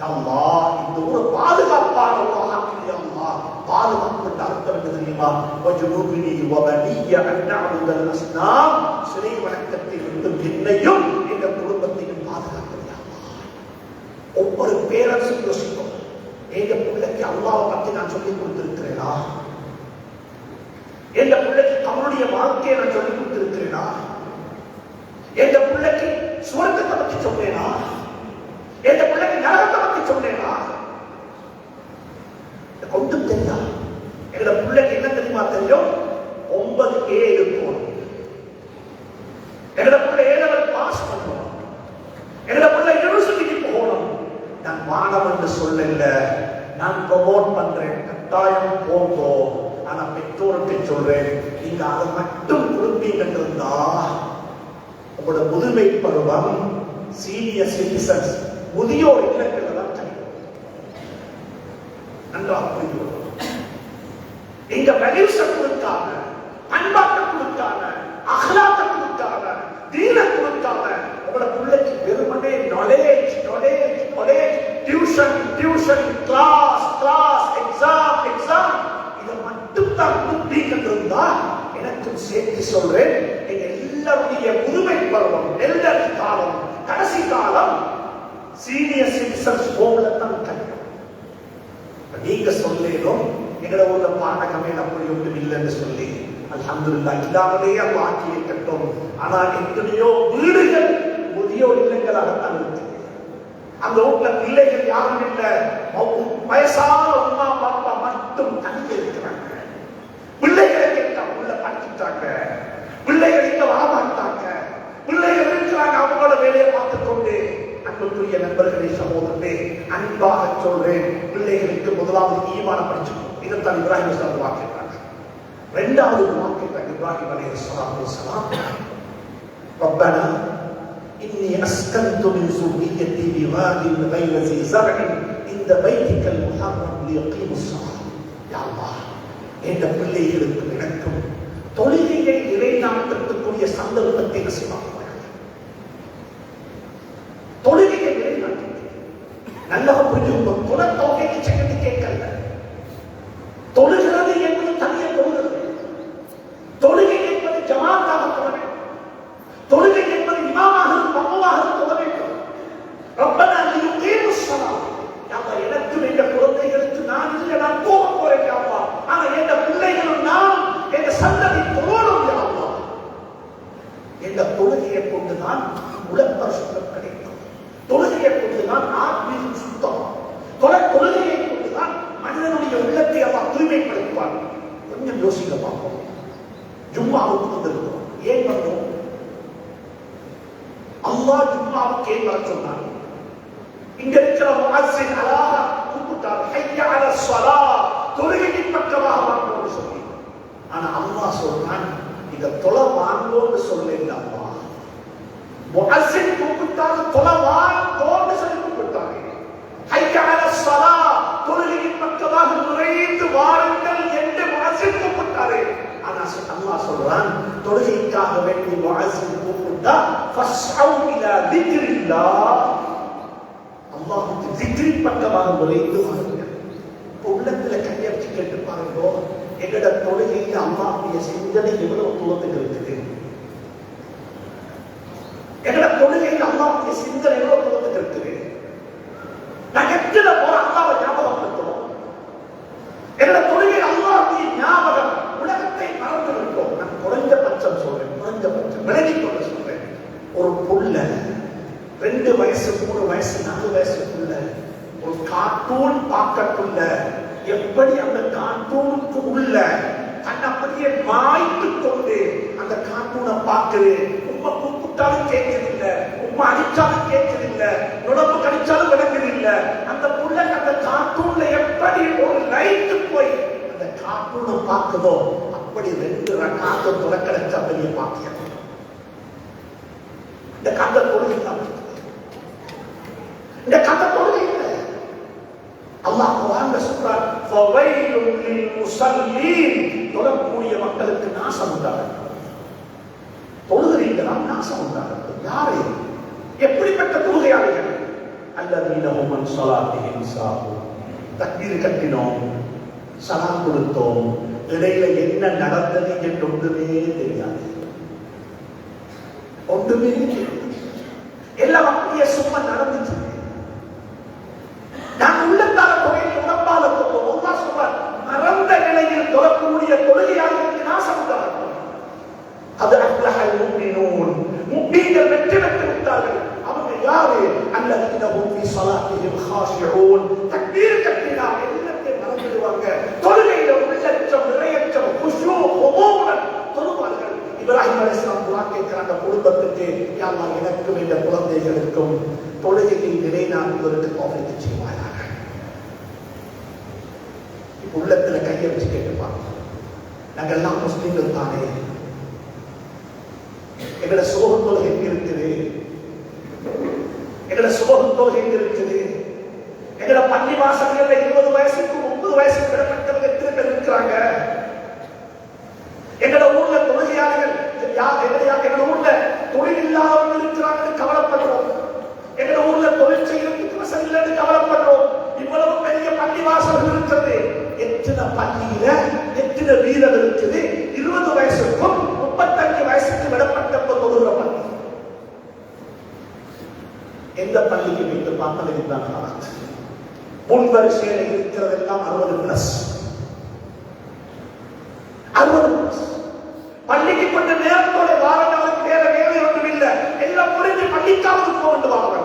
Speaker 1: அல்லாஹ் இந்த ஊரை பாதுகாப்பான ஊராக ஆக்கிறியா அல்லாஹ். பாதுகாப்பு என்ற அர்த்தம் என்ன தெரியுமா? வஜ்னுபினி வபனிய அன் நஅபுதல் அஸ்னாம். சிலை வணக்கத்தை விட்டு என்னையும் என்ற குடும்பத்தையும் பாதுகாக்கிறியா அல்லாஹ். ஒவ்வொரு பேரண்ட்ஸும் யோசிக்கும், எங்க பிள்ளைக்கு அல்லாஹ்வை பற்றி நான் சொல்லிக் கொடுத்திருக்கிறேனா? எந்த பிள்ளைக்கு அவனுடைய வாழ்க்கையை நான் சொல்லிக் கொடுத்திருக்கிறேனா? எந்த பிள்ளைக்கு சுவர்க்கத்தை பற்றி சொன்னேனா? எந்த பிள்ளைக்கு நரகத்தை பற்றி சொன்னேனா? ஒன்றும் தெரியா. எங்க பிள்ளைக்கு என்ன தெரியுமா தெரியும்? 9A இருக்கும். எங்க பிள்ளை A-level பாஸ் பண்ணணும். எங்க பிள்ளை யூனிவர்சிட்டிக்கு போகணும். நான் மாணவன் என்று சொல்லல, நான் ப்ரொமோட் பண்றேன். கட்டாயம் போகும். ஆனா பெற்றோருக்கு சொல்றேன், நீங்க அதை மட்டும் கொடுப்பீங்க இருந்தா உங்களோட முதுமை பருவம் சீனியர் சிட்டிசன்ஸ் முதியோர் இல்லங்கள் தான் கிடைக்கும். நன்றாக புரிந்து இங்க மகிழ்ச்சி கொடுக்காம, பண்பாட்டை கொடுக்காம, அகலாத்தை கொடுக்காம, தீன கொடுக்காம உங்களோட பிள்ளைக்கு வெறுமனே knowledge knowledge knowledge, tuition tuition, class class, exam exam, இதை மட்டும் தான் கொடுப்பீங்க இருந்தா எனக்கும் சேர்த்து சொல்றேன், எங்க எல்லாருடைய முதுமை பருவம், எல்டர் காலம், கடைசி காலம் சீனியர் சிட்டிசன்ஸ் ஹோம்ல தான் கிடைக்கும். நீங்க சொல்லேனும் எங்களை உள்ள பாடகமே அப்படி ஒன்றும் இல்லைன்னு சொல்லி அல்ஹம்துலில்லாஹ் இல்லாமலே அல்லாஹ் ஆக்கி வைக்கட்டும். ஆனா எத்தனையோ வீடுகள் முதியோர் இல்லங்களாகத்தான் இருக்கு. அந்த வீட்டுல பிள்ளைகள் யாரும் இல்லை, வயசான உமா பாப்பா மட்டும் தங்கி இருக்கிறாங்க. பிள்ளைகளை கேட்டா உள்ள படிச்சுட்டாங்க, பிள்ளைகள் இங்க வரமாட்டாங்க, பிள்ளைகள் இருக்கிறாங்க அவங்களோட வேலையை பார்த்துக் கொண்டு. அன்புக்குரிய நண்பர்களே, சகோதரர்களே, அன்பாக சொல்றேன், பிள்ளைகளுக்கு முதலாவது ஈமான படிச்சுக்கணும். இதைத்தான் இப்ராஹிம் அலைஹிஸ்ஸலாம் வாக்கிட்டாங்க. இரண்டாவது வாக்கிட்டாங்க இப்ராஹிம் அலைஹிஸ்ஸலாத்து வஸ்ஸலாம், ரப்பனா இன்னி அஸ்கன்து மின் ஸுர்ரிய்யத்தி பிவாதின் கைர ஸீ ஸர்இன் இந்த பைத்திக்கல் முஹர்ரம் லியகீமுஸ் ஸலாத். யா அல்லாஹ், என்ற பிள்ளைகளுக்கு எனக்கும் தொழுகையை நிலைநாட்டக்கூடிய சந்தர்ப்பத்தை நசீபாக்குவாயாக. தொழுகையை நிலைநாட்டு நல்லா புரிஞ்சுக்கணும். தொழுகைக்கு செகண்ட் கேட்கல. தொழுகிறது என்பது தனிய தொழுகிறது. தொழுகை என்பது ஜமாத்தாக தொழ வேண்டும். தொழுகை என்பது இமாமாக மம்முமாக தொழ வேண்டும். ரப்பனா லியுகீமுஸ் ஸலாத். யாவா எனக்கு என்ற குழந்தைகளுக்கு நான் இல்லை, நான் போக போறேன் யாவா. ஆனா என்ற பிள்ளைகளும் நான் என்ற சந்ததி தொழணும் யாவா. என்ற தொழுகையை கொண்டுதான் உலக சுத்தம் கிடைக்கும். தொழுகையை கொண்டுதான் ஆத்மீக சுத்தம். தொழுகையை கொண்டுதான் மனிதனுடைய உள்ளத்தை அவன் தூய்மைப்படுத்துவார். கொஞ்சம் யோசிக்க பார்ப்போம். ஜும்மாவுக்கு வந்திருக்கிறோம். ஏன் வந்தோம்? அல்லாஹ் ஜும்மாவுக்கு ஏன் வர சொன்னார்? இங்க இருக்கிற முஅஸ்ஸின் அலாஹ கூப்பிட்டார், ஹய்ய அலஸ் ஸலாத், தொழுகையின் பக்கமாக வாங்கன்னு சொல்லி. ஆனா அல்லாஹ் சொல்றான், இத தொலை வாங்கோன்னு சொல்லல. அல்லாஹ் முஅஸ்ஸின் கூப்பிட்டாங்க, தொலை வாங்கோன்னு சொல்லி கூப்பிட்டாங்க. ஹய்ய அலஸ் ஸலாத், தொழுகையின் பக்கமாக நுழைந்து வாருங்கள் என்று முஅஸ்ஸின் கூப்பிட்டாரு. ஆனா அல்லாஹ் சொல்றான், தொழுகைக்காக வேண்டி முஅஸ்ஸின் கூப்பிட்டா ஃபஸ்அவு இலா திக்ரில்லாஹ், அல்லாஹ்வுக்கு திக்ரின் பக்கமாக நுழைந்து வாருங்கள். உள்ளத்துல கையெழுத்து கேட்டு பாருங்க, எங்கட தொழுகையில் அல்லாஹ்வுடைய சிந்தனை எவ்வளவு தூரத்துக்கு இருக்குது? எங்கட தொழுகையில் அல்லாஹ்வுடைய சிந்தனை எவ்வளவு தூரத்துக்கு இருக்குது? நான் எத்தனை போற அல்லாஹ்வை ஞாபகப்படுத்துவோம். எங்கட தொழுகையில் அல்லாஹ்வுடைய ஞாபகம், உலகத்தை மறந்து விட்டோம். நான் குறைஞ்சபட்சம் சொல்றேன், குறைஞ்சபட்சம் விலகிக் கொள்ள சொல்றேன். ஒரு புள்ள 2 வயசு 3 வயசு 4 வயசுக்குள்ள ஒரு கார்ட்டூன் பார்க்கக்குள்ள எப்படி அந்த கார்ட்டூனுக்கு உள்ள தன்னை அப்படியே மாய்த்து கொண்டு அந்த கார்ட்டூனை பார்க்குது. உண்மை கூப்பிட்டாலும் கேட்கறதில்லை, உண்மை அடிச்சாலும் கேட்கறதில்லை, நுழம்பு கடிச்சாலும் விளங்குதில்லை. அந்த புள்ள அந்த கார்ட்டூன்ல எப்படி ஒரு லைட்டு போய் அந்த கார்ட்டூனை பார்க்குதோ அப்படி 2 ரக்காத்து துறக்கடைச்சா பெரிய பாக்கியம். இந்த கந்த தொழுகை தான், இந்த கந்த தொழுகை இல்லை. அல்லாஹ் குர்ஆன்ல அல்லாஹ் சொல்றார் ஃபவைலுல் லில் முஸல்லீன் தொழக்கூடிய மக்களுக்கு நாசம் உண்டாகட்டும். தொழுகிறீங்களா நாசம் உண்டாகட்டும். யாரு எப்படிப்பட்ட தொழுகையாளிகள்? அல்லதீன ஹும் அன் ஸலாத்திஹிம் சாஹூன். தக்பீர் கட்டினோம், சலாம் கொடுத்தோம், இடையில என்ன நடந்தது என்று ஒன்றுமே தெரியாது. ஒன்றுமே எல்லாம் அப்படியே சும்மா நடந்துச்சு. நான் உள்ளத்தால தொகையில் உடம்பால தொழுவோம். அல்லாஹ் சொல்றார் மறந்த நிலையில் தொழக்கூடிய தொழுகையாளிகளுக்கு நாசம் உண்டாகட்டும். அது அஃலஹல் முஃமினூன். முஃமின்கள் வெற்றி பெற்று விட்டார்கள். அவங்க யாரு? அல்லதீன ஹும் ஃபீ ஸலாத்திஹிம் காஷிஊன். தக்பீர் கட்டினா எல்லாத்தையும் மறந்துடுவாங்க. தொழுகையில உள்ளச்சம் நிறையச்சம் குஷூ ஹுமூன் தொழுவார்கள். இப்ராஹிம் அலைஹிஸ்ஸலாம் துஆ கேட்கிறாங்க குடும்பத்துக்கு, யா அல்லாஹ் எனக்கும் இந்த குழந்தைகளுக்கும் தொழுகையை நிலைநாட்டுவதற்கு தௌஃபீக் செய்வாயாக. உள்ளத்துல கையை வச்சு கேட்டுப்பாங்க. நாங்கள் எல்லாம் முஸ்லீம்கள் தானே, எங்களோட சோகத்தோடு எங்க இருக்குது? எங்களோட சோகத்தோடு எங்க இருக்குது? எங்களோட பள்ளி வாசல்கள்ல 20 வயசுக்கு 30 வயசுக்கு விடப்பட்டவங்க எத்தனை பேர் இருக்கிறாங்க? எங்களோட ஊர்ல தொழிலாளிகள் எங்களோட ஊர்ல தொழில் இல்லாதவங்க இருக்கிறாங்கன்னு கவலைப்படுறோம். எங்களோட ஊர்ல தொழில் செய்யறதுக்கு வசதி இல்லைன்னு கவலைப்படுறோம். இவ்வளவு பெரிய பள்ளி வாசல்கள் இருக்கிறது. எத்தனை பள்ளியில எத்தனை வீரர் இருக்குது? 20 வயசுக்கும் 35 வயசுக்கு விடப்பட்ட தொழுகிற பள்ளி. எந்த பள்ளிக்கு வைத்து பார்த்தால் இதுதான் முன் வரிசையில் இருக்கிறதெல்லாம் 60+. பள்ளிக்கு கொஞ்ச நேரத்தோட வாரங்களுக்கு வேற வேலை ஒன்றும் இல்லை. எல்லாம் முடிஞ்சு பள்ளிக்காவது போட்டு வாங்க.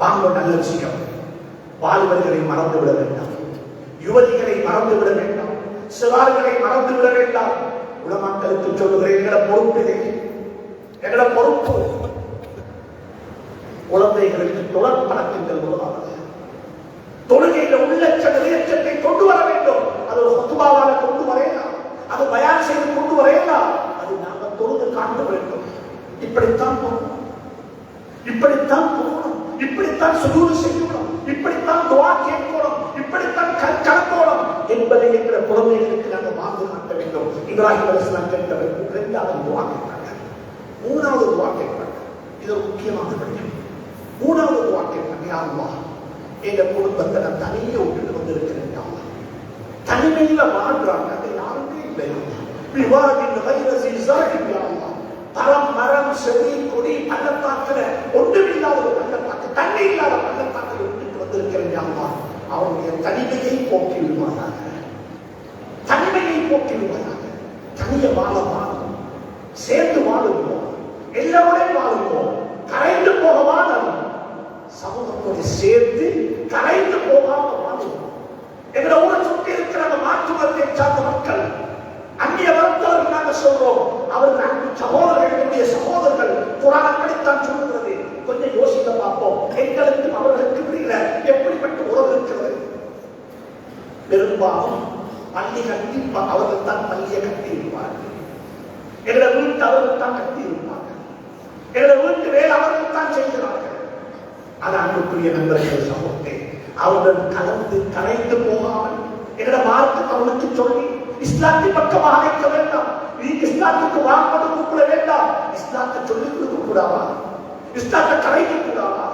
Speaker 1: வாங்க நல்ல விஷயம். வாலிபர்களை மறந்து விட வேண்டாம், யுவதிகளை மறந்து விட வேண்டாம், சிறார்களை மறந்து விட வேண்டாம். உலமாக்களுக்கு சொல்லுகிறேன், எங்களோட பொறுப்பு இது, எங்களோட பொறுப்பு. குழந்தைகளுக்கு தொடர் பழக்கங்கள் உருவானது. தொழுகையில உள்ளச்ச நிறையச்சத்தை கொண்டு வர வேண்டும். அது ஒரு ஹுத்பாவால கொண்டு வரையலாம், அது பயான் செய்து கொண்டு வரையலாம். அது நாங்கள் தொழுது காட்ட வேண்டும். இப்படித்தான் போகணும், இப்படித்தான் போகணும், இப்படித்தான் சுஜூது செய்யணும், இப்படித்தான் துஆ கேட்கணும், இப்படித்தான் கலக்கணும் என்பதை என்ற குழந்தைகளுக்கு நாங்கள் வாழ்ந்து காட்ட வேண்டும். இப்ராஹிம் அலைஹிஸ்ஸலாம் கேட்டவர் 2வது துஆ கேட்டாங்க, 3வது துஆ கேட்டாங்க. இது ஒரு முக்கியமான விஷயம். 3வது துஆ கேட்டாங்க, யா அல்லாஹ் எங்க குடும்பத்தை நான் தனியே விட்டுட்டு வந்திருக்கிறேன். யா அல்லாஹ் தனிமையில வாழ்றாங்க, அது யாருமே இல்லை. விவாதின் வைரசி ஸாஹிப் யா அல்லாஹ் தரம் மரம் செடி கொடி பள்ளத்தாக்குல ஒன்றுமில்லாத ஒரு பள்ளத்தாக்கு, தண்ணி இல்லாத பள்ளத்தாக்கில் விட்டுட்டு வந்திருக்கிறேன். யா அல்லாஹ் அவருடைய தனிமையை போக்கி விடுவாராக, தனிமையை போக்கி விடுவாராக. தனிய வாழ வாழும், சேர்ந்து வாழுவோம், எல்லோரையும் வாழுவோம், கரைந்து போக வாழும், சமூகத்தோடு சேர்ந்து கரைந்து போகாம வாழுவோம். எங்களை ஊரை சுற்றி இருக்கிற மாற்றுவத்தை சார்ந்த மக்கள், அந்நிய மருத்துவர்கள் நாங்கள் சொல்றோம், அவர்கள் அன்பு சகோதரர்களுடைய சகோதரர்கள் குர்ஆன் அப்படித்தான் சொல்கிறது. கொஞ்சம் யோசிக்க பார்ப்போம். எங்களுக்கும் அவர்களுக்கு இடையில எப்படிப்பட்ட உறவு இருக்கிறது? பெரும்பாலும் பள்ளி கட்டி அவர்கள் தான் பள்ளியை கட்டி இருப்பார்கள். எங்களை வீட்டு அவர்கள் தான் கட்டி இருப்பார்கள். எங்களை வீட்டு வேலை அவர்கள் தான் செய்கிறார்கள். அது அன்புக்குரிய நண்பர்கள் சமூகத்தை அவர்கள் கலந்து கரைந்து போகாமல் எங்களை மார்க்க அவனுக்கு சொல்லி இஸ்லாத்தின் பக்கமாக அழைக்க வேண்டாம். நீ இஸ்லாத்துக்கு வாங்கப்பட்டு கூப்பிட வேண்டாம். இஸ்லாத்தை சொல்லிக் கொடுக்க கூடாதா? இஸ்லாத்தை கரைக்க கூடாதா?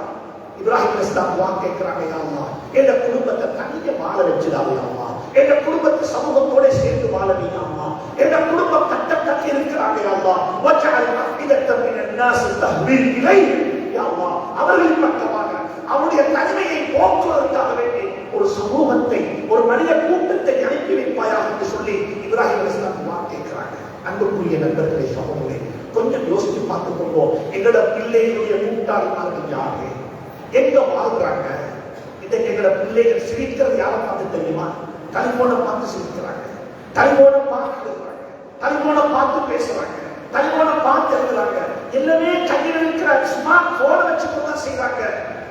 Speaker 1: இப்ராஹிம் அலைஹிஸ்ஸலாம் துஆ கேட்கிறாங்க, யா அல்லாஹ் எங்க குடும்பத்தை தனியே வாழ வச்சிடாதே அல்லாஹ், எங்க குடும்பத்தை சமூகத்தோட சேர்ந்து வாழவே அல்லாஹ், எங்க குடும்பம் கட்டி இருக்கிறாங்க யா அல்லாஹ், வஜஅல் அஃபிதத்தன் மினன் நாஸ் தஹ்வி இலைஹி யா அல்லாஹ் அவர்களின் பக்கமாக அவருடைய தனிமையை போக்குவதற்காக வேண்டி ஒரு சமூகத்தை, ஒரு மனித கூட்டத்தை அனுப்பி வைப்பாயாக என்று சொல்லி இப்ராஹிம் அலைஹிஸ்ஸலாம் துஆ கேட்கிறாங்க. அன்புக்குரிய நண்பர்களை சகோதரர்களே, கொஞ்சம் யோசிச்சு பார்த்துக்கோங்க. எங்களோட பிள்ளைகளுடைய கூட்டாளிமார்கள் யாரு? எங்க வாழ்றாங்க? இன்றைக்கு எங்களோட பிள்ளைகள் சிரிக்கிறது யாரை பார்த்து தெரியுமா? டெலிபோனை பார்த்து சிரிக்கிறாங்க, டெலிபோனை பார்த்து எழுதுறாங்க, டெலிபோனை பார்த்து பேசுறாங்க, டெலிபோனை பார்த்து எழுதுறாங்க. எல்லாமே கையில் இருக்கிற ஸ்மார்ட் போனை வச்சுக்கொண்டு செய்யறாங்க.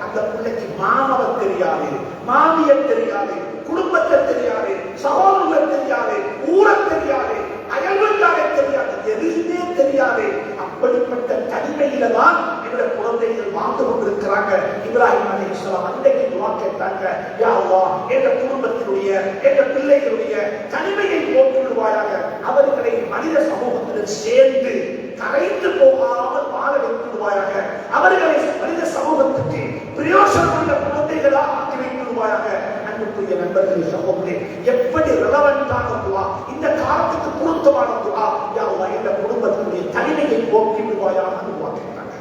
Speaker 1: அந்த பிள்ளைக்கு மாமாவை தெரியாது, மாமியை தெரியாது, குடும்பத்தை தெரியாது, சகோதரர்கள் தெரியாது, ஊரை தெரியாது, அயல்வட்டாரை தெரியாது, எதுவுமே தெரியாது. அப்படிப்பட்ட தனிமையில தான் என்னுடைய குழந்தைகள் வாழ்ந்து கொண்டிருக்கிறாங்க. இப்ராஹிம் அலைஹிஸ்ஸலாம் அன்றைக்கு துஆ கேட்டாங்க, யா அல்லாஹ் என்ற குடும்பத்தினுடைய என்ற பிள்ளைகளுடைய தனிமையை போக்கிடுவாயாக, அவர்களை மனித சமூகத்துடன் சேர்ந்து கரைந்து போகாமல் வாழ வைத்துடுவாயாக, அவர்களை மனித சமூகத்துக்கு பிரயோசனமுள்ள குழந்தைகளாக ஆக்கி வைத்துடுவாயாக. அன்புக்குரிய நண்பர்களே, சகோதரே, எப்படி ரெலவென்டான துஆ, இந்த காலத்துக்கு பொருத்தமான துஆ, யா அல்லாஹ் என்ற குடும்பத்தினுடைய தனிமையை போக்கிடுவாயாக துஆ கேட்டாங்க.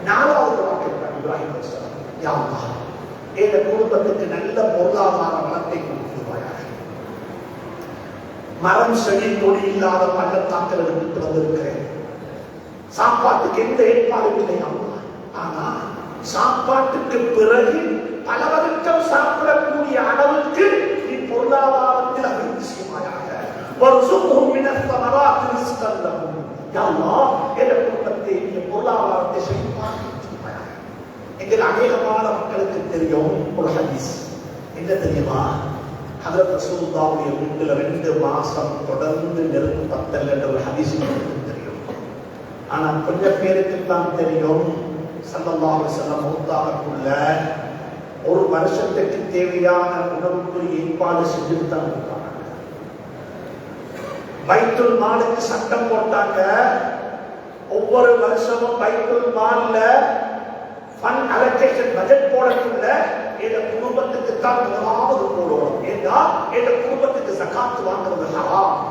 Speaker 1: நாலாவது துஆ கேட்டாங்க இப்ராஹிம் அலைஹிஸ்ஸலாம், யா அல்லாஹ் என்ற குடும்பத்துக்கு நல்ல பொருளாதார வளத்தை கொடுத்துடுவாயாக. மரம் செடி கொடி இல்லாத பள்ளத்தாக்களுக்கு பிறந்திருக்கிறேன், சாப்பாட்டுக்கு எந்த ஏற்பாடும் இல்லை அல்லாஹ், ஆனா சாப்பாட்டுக்கு பிறகு பல வருஷம் சாப்பிடக்கூடிய அளவுக்கு நீ பொருளாதாரத்தில் அபிவிருத்தி செய்வாயாக. வர்சுக்ஹும் மினஸ் ஸமராத்தி ரிஸ்கன் லஹும், யா அல்லாஹ் என்ற குடும்பத்தை நீ பொருளாதாரத்தை செழிப்பாக்கி செய்வாயாக. எங்கள் அநேகமான மக்களுக்கு தெரியும் ஒரு ஹதீஸ், என்ன தெரியுமா? ஹஜ்ரத் ரசூலுல்லாஹ்வுடைய வீட்டுல 2 மாசம் தொடர்ந்து நெருப்பு பத்தல் என்ற ஒரு ஹதீஸ் தெரியும். ஆனா கொஞ்சம் பேருக்கு தான் தெரியும், ஸல்லல்லாஹு அலைஹி வஸல்லம் மௌத்தாகக்குள்ள ஒரு வருஷத்துக்கு தேவையான உணவுக்கு ஏற்பாடு செஞ்சுட்டு தான் இருக்காங்க. பைத்துல் மாலுக்கு சட்டம் போட்டாங்க, ஒவ்வொரு வருஷமும் பைத்துல் மால்ல ஃபண்ட் அலோகேஷன் பட்ஜெட் போடக்குள்ள எங்க குடும்பத்துக்கு தான் முதலாவது போடுவோம். ஏன்னா எங்க குடும்பத்துக்கு ஜகாத் வாங்குறது ஹராம்,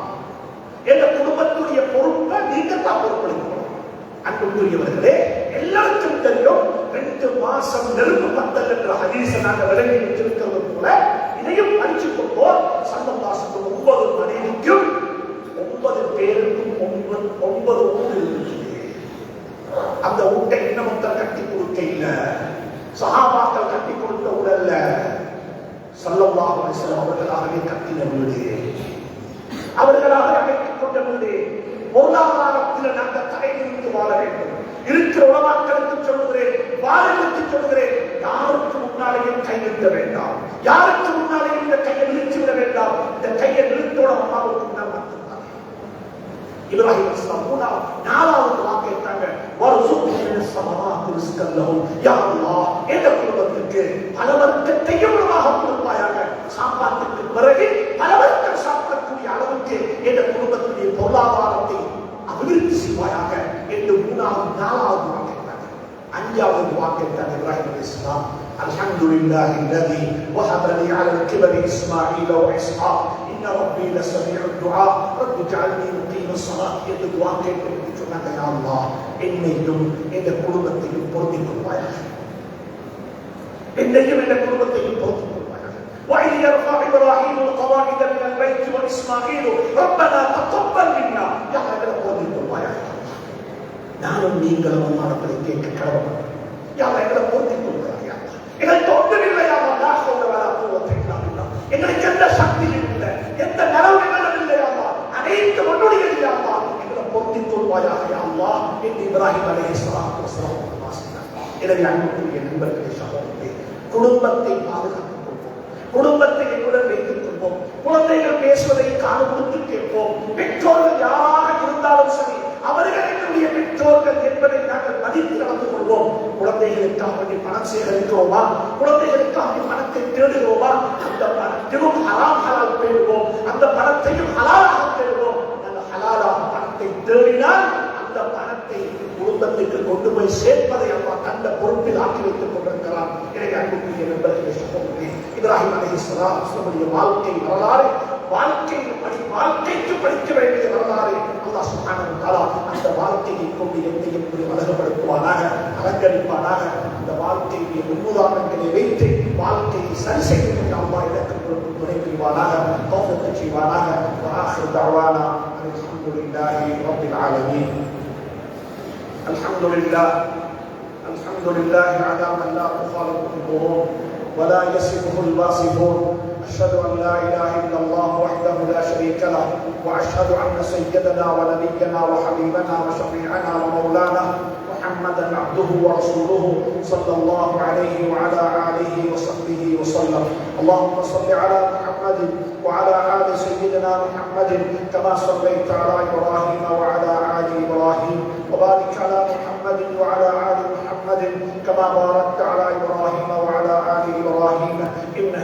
Speaker 1: எங்க குடும்பத்துடைய பொறுப்பை நீங்க தான் பொறுப்பெடுக்கணும். அன்புக்குரியவர்களே, எல்லாருக்கும் தெரியும் 2 மாசம் நெருப்பு பத்தல் என்ற ஹதீஸை நாங்கள் விளங்கி வச்சிருக்கிறது போல இதையும் படிச்சு கொண்டோம். சந்தமாசத்துக்கு 9 மனைவிக்கும் 9 பேருக்கும் 9 ஊர் இருந்துச்சு. அந்த ஊட்டை இன்னமொத்தர் கட்டி கொடுக்க இல்ல, சஹாபாக்கள் கட்டி கொடுத்த உடல்ல, ஸல்லல்லாஹு அலைஹி வஸல்லம் அவர்களாகவே கட்டின வீடு, அவர்களாக அமைத்துக் கொண்ட வீடு. பொருளாதாரத்தில் நாங்கள் தலைநிமிர்ந்து வாழ வேண்டும். இருக்கிற உலமாக்களுக்கு சொல்லுகிறேன், வாழலுக்கு சொல்லுகிறேன், யாருக்கு முன்னாலேயும் கை நிறுத்த வேண்டாம், யாருக்கு முன்னாலேயும் இந்த கையை விழித்து விட வேண்டாம். இந்த கையை நிறுத்தோட அம்மாவுக்கு முன்னால் மட்டும்தான். இப்ராஹிம் அலைஹிஸ்ஸலாம் 4வது வாக்கு கேட்டாங்க, வர்சுக்ஹும் மினஸ் ஸமராத்தி ரிஸ்கன் லஹும், யா அல்லாஹ் என்ற குடும்பத்துக்கு பல வர்க்கத்தையும் உணவாக கொடுப்பாயாக, சாப்பாட்டுக்கு பிறகு பல வர்க்கம் சாப்பிடக்கூடிய அளவுக்கு என்ற குடும்பத்துடைய பொருளாதாரத்தை அபிவிருத்தி செய்வாயாக என்று 3வது 4வது வாக்கு கேட்டாங்க. 5வது வாக்கு கேட்டாங்க இப்ராஹிம் அலைஹிஸ்ஸலாம், அல்ஹம்துலில்லாஹி அல்லதி வஹப லி அலா அல்-கிபரி இஸ்மாஈல வ இஸ்ஹாக் இன்ன ரப்பி லஸமீஉ துஆ ரப்பி ஜஅல்னி முகீம ஸலாத் என்று துஆ கேட்டு சொன்னாங்க. யா அல்லாஹ் என்னையும் என்ற குடும்பத்தையும் பொருந்திக் கொள்வாயாக, என்னையும் என்ற குடும்பத்தையும் பொருந்திக் கொள்வாயாக. وَإِذْ يَرْفَعُ إِبْرَاهِيمُ الْقَوَاعِدَ مِنَ الْبَيْتِ وَإِسْمَاعِيلُ رَبَّنَا تَقَبَّلْ مِنَّا, யா அல்லாஹ் பொருந்திக் கொள்வாயாக. நானும் நீங்களும் அல்லாஹ்வை கேட்க கடமைப்பட்டோம். யா அல்லாஹ் எங்களை பொருந்திக் கொள்வாயாக. யா அல்லாஹ் எங்களுக்கு ஒன்றுமில்லை, யா அல்லாஹ் லா ஹவ்ல வலா குவத்த இல்லா பில்லாஹ், எங்களுக்கு எந்த சக்தியும் இல்லை, எந்த நலவுகளும் இல்லை. யா அல்லாஹ் அனைத்து உன்னுடையது. யா அல்லாஹ் எங்களை பொருந்திக் கொள்வாயாக. யா அல்லாஹ் என்று இப்ராஹிம் அலைஹிஸ்ஸலாத்து வஸலாம் வாசித்தார். எனவே அன்புக்குரிய நண்பர்களே, சகோதரர்களே, குடும்பத்தை பாதுகாத்துக் கொள்வோம், குடும்பத்தை எங்களுடன் வைத்துக் கொள்வோம், குழந்தைகள் பேசுவதை காது கொடுத்து கேட்போம். பெற்றோர்கள் யாராக இருந்தாலும் சரி, அவர்கள் என்னுடைய பெற்றோர்கள் என்பதை நாங்கள் மதித்து நடந்து கொள்வோம். குழந்தைகளுக்காக வேண்டி பணம் சேகரிக்கிறோமா, குழந்தைகளுக்காக பணத்தை தேடுகிறோமா, அந்த பணத்திலும் ஹராம் ஹலால் தேடுவோம், அந்த பணத்தையும் ஹலாலாக தேடுவோம். நாங்கள் ஹலாலாக பணத்தை தேடினால் அந்த பணத்தை குடும்பத்துக்கு கொண்டு போய் சேர்ப்பதை அல்லாஹ் தந்த பொறுப்பில் ஆக்கி வைத்துக் கொண்டிருக்கிறார். எனவே அன்புக்குரிய நண்பர்களே, சகோதரர்களே, இப்ராஹிம் அலைஹிஸ்ஸலாம் அவர்களுடைய வாழ்க்கை வரலாறு, வாழ்க்கைக்கு படிக்க வேண்டிய வரலாறு அல்லாஹ் சுப்ஹானஹு வ தஆலா அந்த வாழ்க்கையை கொண்டு என்னையும் அழகுபடுத்துவானாக, அலங்கரிப்பானாக. அந்த வாழ்க்கையை முன்னுதாரணங்களை வைத்து வாழ்க்கையை சரி செய்து அல்லாஹ் எனக்கு துணை புரிவானாக, தௌஃபீக் செய்வானாக. وآخر دعوانا الحمد لله رب العالمين. الحمد لله على من لا تخالطه الظنون ولا يصفه الواصفون. أشهد أن لا إله إلا الله وحده لا شريك له، وأشهد أن سيدنا ونبينا وحبيبنا وشفيعنا ومولانا محمدا عبده ورسوله صلى الله عليه وعلى آله وصحبه وسلم. اللهم صل على محمد وعلى آل سيدنا محمد كما صليت على إبراهيم وعلى آل إبراهيم، وبارك على محمد وعلى آل محمد كما باركت على إبراهيم وعلى آل ஆதி இப்ராஹீம் இன்ன